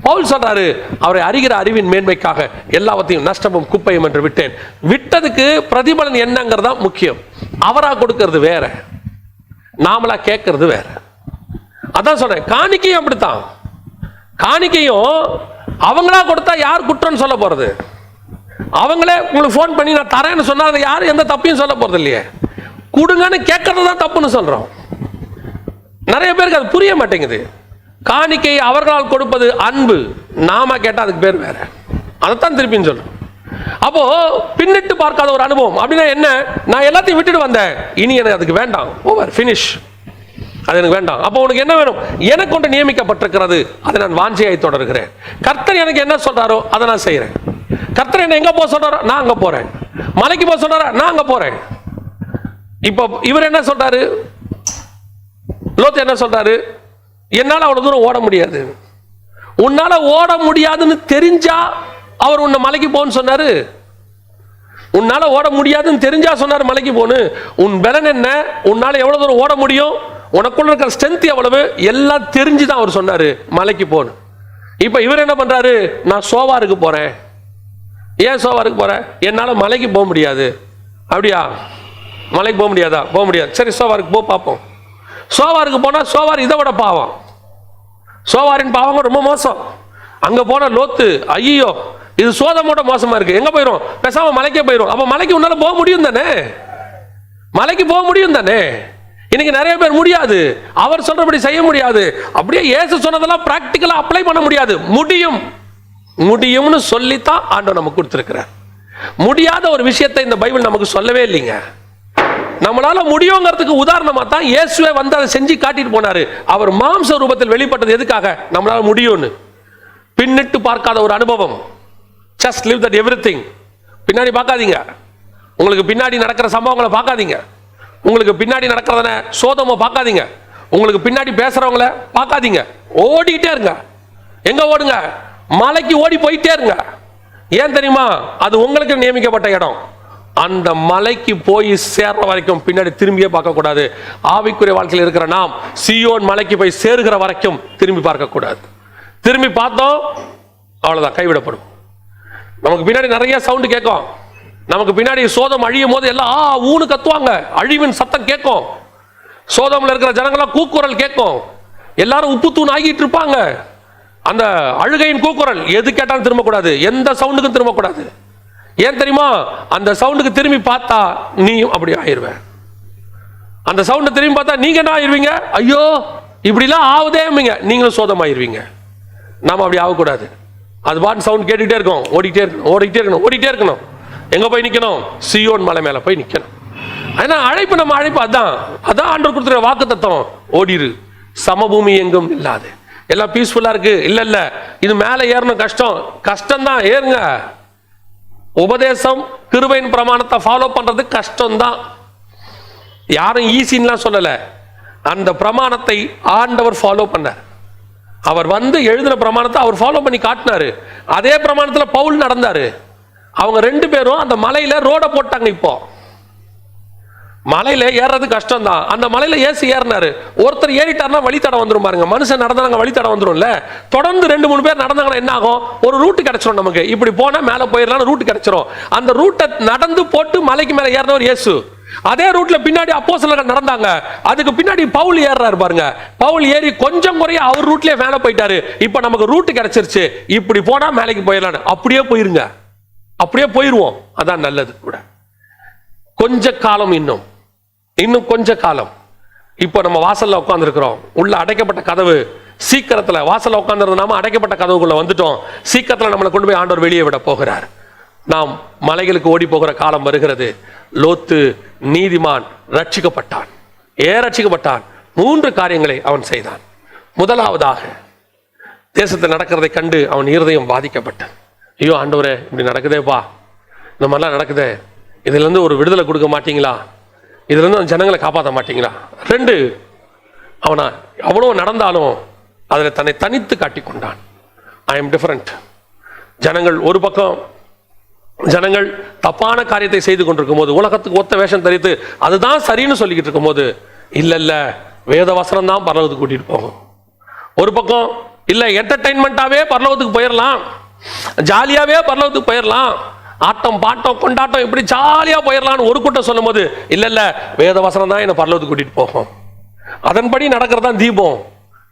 பவுல் சொல்றாரு, அவரை அறிகிற அறிவின் மேன்மைக்காக எல்லாவற்றையும் நஷ்டமும் குப்பையும் என்று விட்டேன். விட்டதுக்கு பிரதிபலன் என்னங்கிறதா முக்கியம். அவரா கொடுக்கிறது வேற, நாமளா கேட்கறது வேற. அதான் சொல்றேன், காணிக்கையும் அப்படித்தான். காணிக்கையும் அவங்களா கொடுத்தா யார் குற்றம்னு சொல்ல போறது? அவங்களே உங்களுக்கு போன் பண்ணி நான் தரேன்னு சொன்னா அதை யாரும் எந்த தப்பையும் சொல்ல போறது இல்லையே. கொடுங்கன்னு கேட்கறது தான் தப்புன்னு சொல்றோம். நிறைய பேருக்கு அது புரிய மாட்டேங்குது. காணிக்கை அவர்களால் கொடுப்பது அன்பு, நாம கேட்டா அதுக்கு பேர் வேற. அதைத்தான் திருப்பின்னு சொல்றோம். அப்போ பின்னிட்டு பார்க்காத ஒரு அனுபவம் அப்படின்னா என்ன? நான் எல்லாத்தையும் விட்டுட்டு வந்தேன், இனி எனக்கு அதுக்கு வேண்டாம், ஓவர், ஃபினிஷ், அது எனக்கு வேண்டாம். அப்போ உனக்கு என்ன வேணும்? எனக்கு கொண்டு நியமிக்கப்பட்டிருக்கிறது, அதை நான் வாஞ்சையை தொடர்கிறேன். கர்த்தர் எனக்கு என்ன சொல்றாரோ அதை நான் செய்யறேன். கர்த்தர் என்ன எங்க போக சொல்றாரோ நான் அங்க போறேன். மலைக்கு போக சொல்றாரா நான் அங்க போறேன். இப்போ இவர் என்ன சொல்றாரு? லோத்து என்ன சொல்றாரு? என்னால அவ்வளவு தூரம் ஓட முடியாது. உன்னால ஓட முடியாதுன்னு தெரிஞ்சா அவர் உன்னை மலைக்கு போன்னு சொன்னாரு? உன்னால ஓட முடியாதுன்னு தெரிஞ்சா சொன்னாரு மலைக்கு போன்னு? உன் பலன் என்ன? உன்னால எவ்வளவு தூரம் ஓட முடியும்? உனக்குள்ள இருக்கிற ஸ்ட்ரென்த் எவ்வளவு? எல்லாம் தெரிஞ்சுதான் அவர் சொன்னாரு மலைக்கு போன்னு. இப்ப இவர் என்ன பண்றாரு? நான் சோவாருக்கு போறேன். ஏன் சோவாருக்கு போறேன்? என்னால மலைக்கு போக முடியாது. அப்படியா? மலைக்கு போக முடியாதா? போக முடியாது. சரி, சோவாருக்கு போ பார்ப்போம். சோவாருக்கு போனா சோவார் இதை விட பாவம். சோவாரின் பாவங்க ரொம்ப மோசம். அங்க போன லோத்து, ஐயோ இது சோதமோட மோசமா இருக்கு, எங்க போயிரும்? பேசாம மலைக்கே போயிரும். அப்ப மலைக்கு உன்னால போக முடியும் தானே? மலைக்கு போக முடியும் தானே? இன்னைக்கு நிறைய பேர் முடியாது, அவர் சொல்றபடி செய்ய முடியாது, அப்படியே இயேசு சொன்னதெல்லாம் பிராக்டிக்கலா அப்ளை பண்ண முடியாது. முடியும்னு சொல்லித்தான் ஆண்டவர் நமக்கு கொடுத்திருக்கிறார். முடியாத ஒரு விஷயத்தை இந்த பைபிள் நமக்கு சொல்லவே இல்லைங்க. நம்மளால முடியுங்கிறதுக்கு உதாரணமா தான் இயேசுவே வந்து அதை செஞ்சு காட்டிட்டு போனாரு. அவர் மாம்ச ரூபத்தில் வெளிப்பட்டது எதுக்காக? நம்மளால முடியும்னு. பின்னிட்டு பார்க்காத ஒரு அனுபவம். Just live that everything. பின்னாடி பார்க்காதீங்க. உங்களுக்கு பின்னாடி நடக்கிற சம்பவங்களை பார்க்காதீங்க. உங்களுக்கு பின்னாடி நடக்கிறத சோதனை பார்க்காதீங்க. உங்களுக்கு பின்னாடி பேசுறவங்கள பார்க்காதீங்க. ஓடிட்டே இருங்க. எங்க ஓடுங்க? மலைக்கு ஓடி போயிட்டே இருங்க. ஏன் தெரியுமா? அது உங்களுக்கு நியமிக்கப்பட்ட இடம். அந்த மலைக்கு போய் சேர்ற வரைக்கும் பின்னாடி திரும்பியே பார்க்க கூடாது. ஆவிக்குரிய வாழ்க்கையில் இருக்கிற நாம் சீயோன் மலைக்கு போய் சேருகிற வரைக்கும் திரும்பி பார்க்க கூடாது. திரும்பி பார்த்தோம் அவ்வளவுதான், கைவிடப்படும். நமக்கு பின்னாடி நிறைய சவுண்ட் கேட்கும். நமக்கு பின்னாடி சோதம் அழியும் போது எல்லாம் ஊனு கத்துவாங்க, அழிவின் சத்தம் கேட்கும். சோதம்ல இருக்கிற ஜனங்களாம் கூக்குரல் கேட்கும். எல்லாரும் உப்பு தூண் ஆகிட்டு இருப்பாங்க. அந்த அழுகையின் கூக்குரல் எது கேட்டாலும் திரும்பக்கூடாது, எந்த சவுண்டுக்கும் திரும்பக்கூடாது. ஏன் தெரியுமா? அந்த சவுண்டுக்கு திரும்பி பார்த்தா நீயும் அப்படி ஆயிருவேன். அந்த சவுண்டை திரும்பி பார்த்தா நீங்க என்ன ஆயிருவீங்க? ஐயோ இப்படிலாம் ஆகுதே, நீங்களும் சோதமாயிருவீங்க. நாம அப்படி ஆகக்கூடாது. அது பாட்டு சவுண்ட் கேட்டுக்கிட்டே இருக்கும், ஓடிக்கிட்டே இருக்கணும். எங்க போய் நிக்கணும்? சீயோன் மலை மேல போய் நிக்கணும். ஏன்னா அழைப்பு, நம்ம அழைப்பு அதான் ஆண்டவர் கொடுத்துற வாக்கு தத்துவம். ஓடிரு, சமபூமி எங்கும் இல்லாது, எல்லாம் பீஸ்ஃபுல்லா இருக்கு. இல்ல இது மேல ஏறணும், கஷ்டம் தான், ஏறுங்க. உபதேசம் கிருபையின் பிரமாணத்தை ஃபாலோ பண்றது கஷ்டம்தான். யாரும் ஈஸின்லாம் சொல்லல. அந்த பிரமாணத்தை ஆண்டவர் ஃபாலோ பண்ணார். அவர் வந்து எழுதின பிரமாணத்தை அவர் ஃபாலோ பண்ணி காட்டினாரு. அதே பிரமாணத்தில் பவுல் நடந்தாரு. அவங்க 2 பேரும் அந்த மலையில ரோட போட்டாங்க. இப்போ மலையில ஏறது கஷ்டம் தான். அந்த மலையில ஏசி ஏறினாரு. ஒருத்தர் ஏறிட்டாருன்னா வழித்தடம் வந்துடும் பாருங்க. மனுஷன் நடந்தாங்க வழித்தடம் வந்துடும்ல. தொடர்ந்து 2-3 பேர் நடந்தாங்கன்னா என்ன ஆகும்? ஒரு ரூட் கிடைச்சிடும் நமக்கு. இப்படி போனா மேல போயிடலாம், ரூட் கிடைச்சிடும். அந்த ரூட்டை நடந்து போட்டு மலைக்கு மேல ஏறினவர் இயேசு. அதே ரூட்ல பின்னாடி அப்போஸ்தலர்கள் நடந்தாங்க. அதுக்கு பின்னாடி பவுல் ஏறாரு பாருங்க. பவுல் ஏறி கொஞ்சம் குறைய அவர் ரூட்லயே மேல போயிட்டாரு. இப்ப நமக்கு ரூட் கிடைச்சிருச்சு. இப்படி போனா மேலைக்கு போயிடலாம். அப்படியே போயிருங்க, அப்படியே போயிருவோம். அதான் நல்லது கூட. கொஞ்ச காலம், இன்னும் கொஞ்ச காலம். இப்போ நம்ம வாசல்ல உட்கார்ந்து இருக்கிறோம். உள்ள அடைக்கப்பட்ட கதவு சீக்கிரத்துல, வாசல்ல உட்கார்ந்து நாம அடைக்கப்பட்ட கதவுக்குள்ள வந்துட்டோம். சீக்கிரத்துல நம்மளை கொண்டு போய் ஆண்டவர் வெளியே விட போகிறார். நாம் மலைகளுக்கு ஓடி போகிற காலம் வருகிறது. லோத்து நீதிமான் ரட்சிக்கப்பட்டான். ரட்சிக்கப்பட்டான். 3 காரியங்களை அவன் செய்தான். முதலாவதாக, தேசத்தில் நடக்கிறதை கண்டு அவன் இருதயம் பாதிக்கப்பட்டான். ஐயோ ஆண்டவரே, இப்படி நடக்குதேப்பா, இந்த மாதிரிலாம் நடக்குதே, இதுல இருந்து ஒரு விடுதலை கொடுக்க மாட்டீங்களா? இதுல இருந்து ஜனங்களை காப்பாற்ற மாட்டீங்களா? 2, அவனா அவ்வளவு நடந்தாலும் அதில் தன்னை தனித்து காட்டிக்கொண்டான். I am different. ஜனங்கள் ஒரு பக்கம், ஜனங்கள் தப்பான காரியத்தை செய்து கொண்டிருக்கும் போது, உலகத்துக்கு ஒத்த வேஷம் தரித்து அதுதான் சரின்னு சொல்லிக்கிட்டு இருக்கும் போது, இல்ல வேத வசனம் தான் பரலோகத்துக்கு கூட்டிட்டு போகும். ஒரு பக்கம் இல்ல என்டர்டைன்மெண்டாவே பரலோகத்துக்கு போயிடலாம், ஜாலியாவே பரலோகத்துக்கு போயிடலாம், ஆட்டம் பாட்டம் கொண்டாட்டம் இப்படி ஜாலியா போயிடலாம்னு ஒரு கூட்டம் சொல்லும் போது, இல்ல வேத வசனம் தான் என்ன பரலோகத்துக்கு கூட்டிட்டு போகும், அதன்படி நடக்கிறதா தீபம்,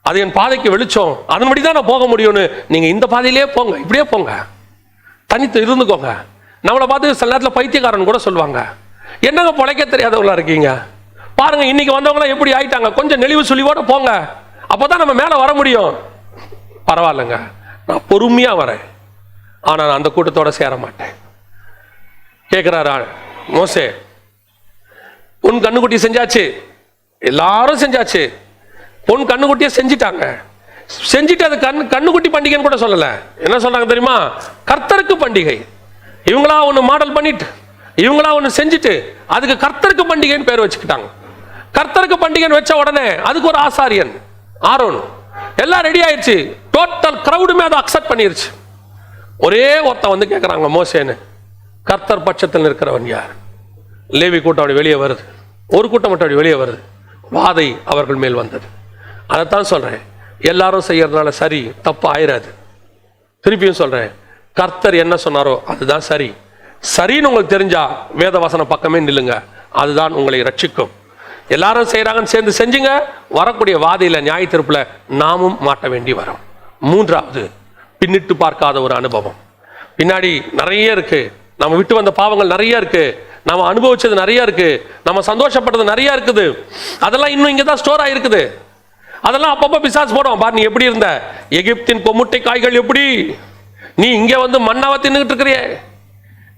அது என் பாதைக்கு வெளிச்சம், அதன்படி தான் நான் போக முடியும்னு நீங்க இந்த பாதையிலே போங்க, இப்படியே போங்க, தனித்து இருந்துக்கோங்க. நம்மளை பார்த்து சில நேரத்தில் பைத்தியக்காரன் கூட சொல்லுவாங்க, என்னங்க பொழைக்க தெரியாதவங்களா இருக்கீங்க பாருங்க, இன்னைக்கு வந்தவங்களாம் எப்படி ஆயிட்டாங்க, கொஞ்சம் நெளிவு சுழிவோட போங்க, அப்பதான் நம்ம மேல வர முடியும். பரவாயில்லைங்க, நான் பொறுமையா வரேன், ஆனா நான் அந்த கூட்டத்தோட சேர மாட்டேன். கேட்கிறாரா மோசே, உன் கண்ணுக்குட்டி செஞ்சாச்சு, எல்லாரும் செஞ்சாச்சு, பொன் கண்ணுக்குட்டியை செஞ்சிட்டாங்க, செஞ்சுட்டு அது கண்ணுக்குட்டி பண்டிகைன்னு கூட சொல்லல, என்ன சொல்றாங்க தெரியுமா, கர்த்தருக்கு பண்டிகை. இவங்களா ஒண்ணு மாடல் பண்ணிட்டு, இவங்களா ஒண்ணு செஞ்சுட்டு அதுக்கு கர்த்தருக்கு பண்டிகைன்னு பேர் வச்சுக்கிட்டாங்க. கர்த்தருக்கு பண்டிகைன்னு வச்ச உடனே அதுக்கு ஒரு ஆசாரியன் ஆரோன், எல்லாம் ரெடி ஆயிடுச்சு, டோட்டல் கிரவுடுமே அதை அக்செப்ட் பண்ணிருச்சு. ஒரே ஒருத்தன் வந்து கேட்கறாங்க மோசேன்னு, கர்த்தர் பட்சத்தில் இருக்கிறவன் யார்? லேவி கூட்டம் அப்படி வெளியே வருது, ஒரு கூட்டம் மட்டும் அப்படி வெளியே வருது, வாதை அவர்கள் மேல் வந்தது. அதைத்தான் சொல்றேன், எல்லாரும் செய்யறதுனால சரி தப்பு ஆயிராது. திருப்பியும் சொல்றேன், கர்த்தர் என்ன சொன்னாரோ அதுதான் சரி. சரின்னு உங்களுக்கு தெரிஞ்சா வேத வசன பக்கமே நில்லுங்க, அதுதான் உங்களை ரட்சிக்கும். எல்லாரும் செய்யறாங்கன்னு சேர்ந்து செஞ்சுங்க, வரக்கூடிய வாதையில நியாய தீர்ப்புல நாமும் மாட்ட வேண்டி வரும். 3வது, பின்னிட்டு பார்க்காத ஒரு அனுபவம். பின்னாடி நிறைய இருக்கு, நம்ம விட்டு வந்த பாவங்கள் நிறைய இருக்கு, நம்ம அனுபவிச்சது நிறைய இருக்கு, நம்ம சந்தோஷப்பட்டது நிறைய இருக்குது, அதெல்லாம் இன்னும் இங்கதான் ஸ்டோர் ஆயிருக்குது. அதெல்லாம் அப்பப்போ பிசாசு போடும். பாரு, நீ எப்படி இருந்த, எகிப்தின் கொமுட்டை காய்கள் எப்படி, நீ இங்க வந்து மண்ணாவ தின்னுகிட்டு இருக்கிறியே,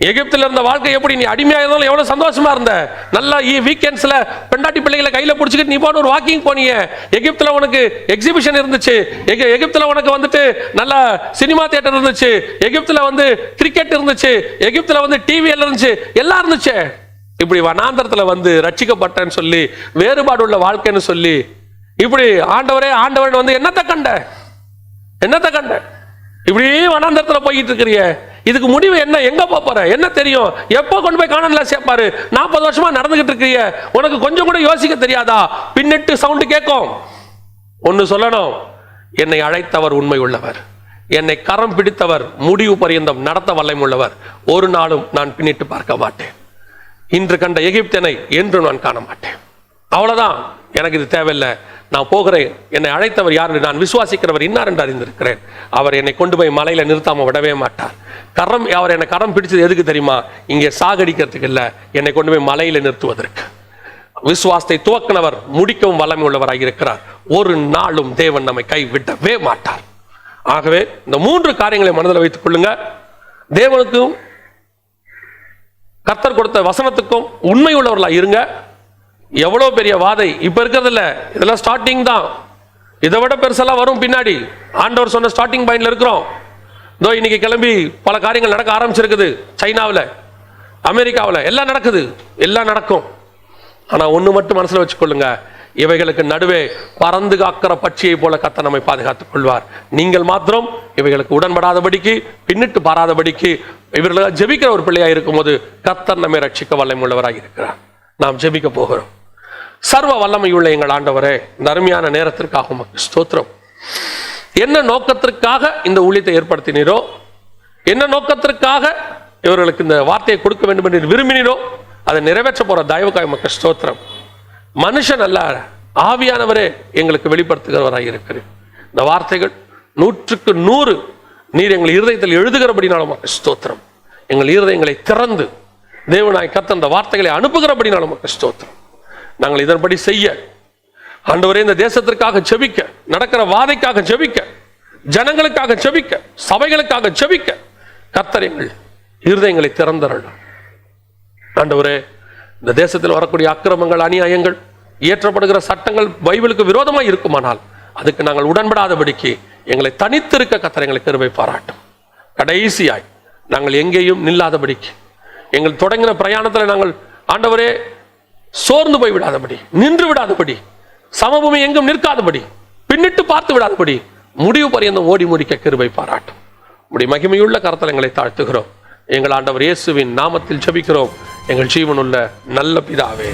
எகிப்துல இருந்த வாழ்க்கை எப்படி, நீ அடிமையா இருந்தாலும் எவ்வளவு சந்தோஷமா இருந்த, நல்லா வீக்கெண்ட்ஸ்ல பெண்டாட்டி பிள்ளைகளை கையில பிடிச்சிக்கிட்டு நீ போன ஒரு வாக்கிங் போனீங்க, எகிப்துல உனக்கு எக்ஸிபிஷன் இருந்துச்சு, எகிப்துல உனக்கு வந்துட்டு நல்ல சினிமா தியேட்டர் இருந்துச்சு, எகிப்துல வந்து கிரிக்கெட் இருந்துச்சு, எகிப்துல வந்து டிவி எல்லாம் இருந்துச்சு, எல்லாம் இருந்துச்சு. இப்படி வனாந்தரத்துல வந்து ரட்சிக்கப்பட்டேன்னு சொல்லி, வேறுபாடு உள்ள வாழ்க்கைன்னு சொல்லி, இப்படி ஆண்டவரே ஆண்டவரே வந்து என்னத்தை கண்ட இப்படி வனாந்தரத்துல போயிட்டு இருக்கிறிய, இதுக்கு முடிவு என்ன, எங்க போற, என்ன தெரியும், எப்போ கொண்டு போய் காணல சேர்ப்பாரு, 40 வருஷமா நடந்துகிட்டு இருக்கிறிய, உனக்கு கொஞ்சம் கூட யோசிக்க தெரியாதா? பின்னிட்டு சவுண்ட் கேட்கும். ஒன்னு சொல்லணும், என்னை அழைத்தவர் உண்மை உள்ளவர், என்னை கரம் பிடித்தவர் முடிவு பரியந்தம் நடத்த வல்லமை உள்ளவர், ஒரு நாளும் நான் பின்னிட்டு பார்க்க மாட்டேன், இன்று கண்ட எகிப்தியனை என்று நான் காண மாட்டேன், அவ்வளவுதான், எனக்கு இது தேவையில்லை, நான் போகிறேன், என்னை அழைத்தவர் யார், நான் விசுவாசிக்கிறவர் இன்னார் என்று அறிந்திருக்கிறேன், அவர் என்னை கொண்டு போய் மலையில நிறுத்தாம விடவே மாட்டார். அவர் என்னை கரம் பிடிச்சது எதுக்கு தெரியுமா, இங்கே சாகடிக்கிறதுக்கு இல்ல, என்னை கொண்டு போய் மலையில நிறுத்துவதற்கு. விசுவாசத்தை துவக்கினவர் முடிக்கவும் வல்லமை உள்ளவராக இருக்கிறார், ஒரு நாளும் தேவன் நம்மை கைவிடவே மாட்டார். ஆகவே இந்த 3 காரியங்களை மனதில் வைத்துக் கொள்ளுங்க. தேவனுக்கும் கர்த்தர் கொடுத்த வசனத்துக்கும் உண்மை உள்ளவர்களா இருங்க. எவ்வளவு பெரிய வாதை இப்ப இருக்கிறது இல்ல, இதெல்லாம் ஸ்டார்டிங் தான், இதை விட பெருசெல்லாம் வரும் பின்னாடி. ஆண்டவர் சொன்ன ஸ்டார்டிங் பாயிண்ட்ல இருக்கிறோம். இதோ இன்னைக்கு கிளம்பி பல காரியங்கள் நடக்க ஆரம்பிச்சிருக்குது. சைனாவில், அமெரிக்காவில் எல்லாம் நடக்குது, எல்லாம் நடக்கும். ஆனா ஒண்ணு மட்டும் மனசுல வச்சுக்கொள்ளுங்க, இவைகளுக்கு நடுவே பறந்து காக்கிற பட்சியை போல கர்த்தர் நம்மை பாதுகாத்துக் கொள்வார். நீங்கள் மாத்திரம் இவைகளுக்கு உடன்படாதபடிக்கு, பின்னிட்டு பாராதபடிக்கு இவர்களாக ஜெபிக்கிற ஒரு பிள்ளையாக இருக்கும்போது கர்த்தர் நம்மை ரட்சிக்க வல்லமை உள்ளவராக இருக்கிறார். நாம் ஜெபிக்க போகிறோம். சர்வ வல்லமையுள்ள எங்கள் ஆண்டவரே, இந்த அருமையான நேரத்திற்காக உமக்கு ஸ்தோத்திரம். என்ன நோக்கத்திற்காக இந்த ஊழியத்தை ஏற்படுத்தினீரோ, என்ன நோக்கத்திற்காக இவர்களுக்கு இந்த வார்த்தையை கொடுக்க வேண்டும் என்று விரும்பினீரோ, அதை நிறைவேற்ற போற தயவுக்காக உமக்கு ஸ்தோத்திரம். மனுஷன் அல்ல, ஆவியானவரே எங்களுக்கு வெளிப்படுத்துகிறவராக இருக்கிறேன். இந்த வார்த்தைகள் 100க்கு 100 நீர் எங்கள் இருதயத்தில் எழுதுகிறபடினாலும் உமக்கு ஸ்தோத்திரம். எங்கள் இருதயங்களை திறந்து தேவனாய் கர்த்தர் இந்த வார்த்தைகளை அனுப்புகிறபடினாலும் உமக்கு ஸ்தோத்திரம். நாங்கள் இதன்படி செய்ய, ஆண்டவரே இந்த தேசத்திற்காக ஜெபிக்க, நடக்கிற வாதைக்காக ஜெபிக்க, ஜனங்களுக்காக ஜெபிக்க, சபைகளுக்காக ஜெபிக்க கர்த்தர் எங்கள் இருதயங்களை திறந்தருளும். ஆண்டவரே, இந்த தேசத்தில் வரக்கூடிய அக்கிரமங்கள், அநியாயங்கள், இயற்றப்படுகிற சட்டங்கள் பைபிளுக்கு விரோதமாக இருக்குமானால் அதுக்கு நாங்கள் உடன்படாதபடிக்கு எங்களை தனித்திருக்க கர்த்தர் எங்களை கிருபை பாராட்டும். கடைசியாய் நாங்கள் எங்கேயும் நில்லாதபடிக்கு, எங்கள் தொடங்கின பிரயாணத்தில் நாங்கள் ஆண்டவரே சோர்ந்து போய் விடாதபடி, நின்று விடாதபடி, சமபூமி எங்கும் நிற்காதபடி, பின்னிட்டு பார்த்து விடாதபடி முடிவு பரியந்தம் ஓடி முடிக்க கிருபை பாராட்டும். உடைய மகிமையுள்ள கரத்தில் எங்களை தாழ்த்துகிறோம். எங்கள் ஆண்டவர் இயேசுவின் நாமத்தில் ஜெபிக்கிறோம், எங்கள் ஜீவனுள்ள நல்ல பிதாவே.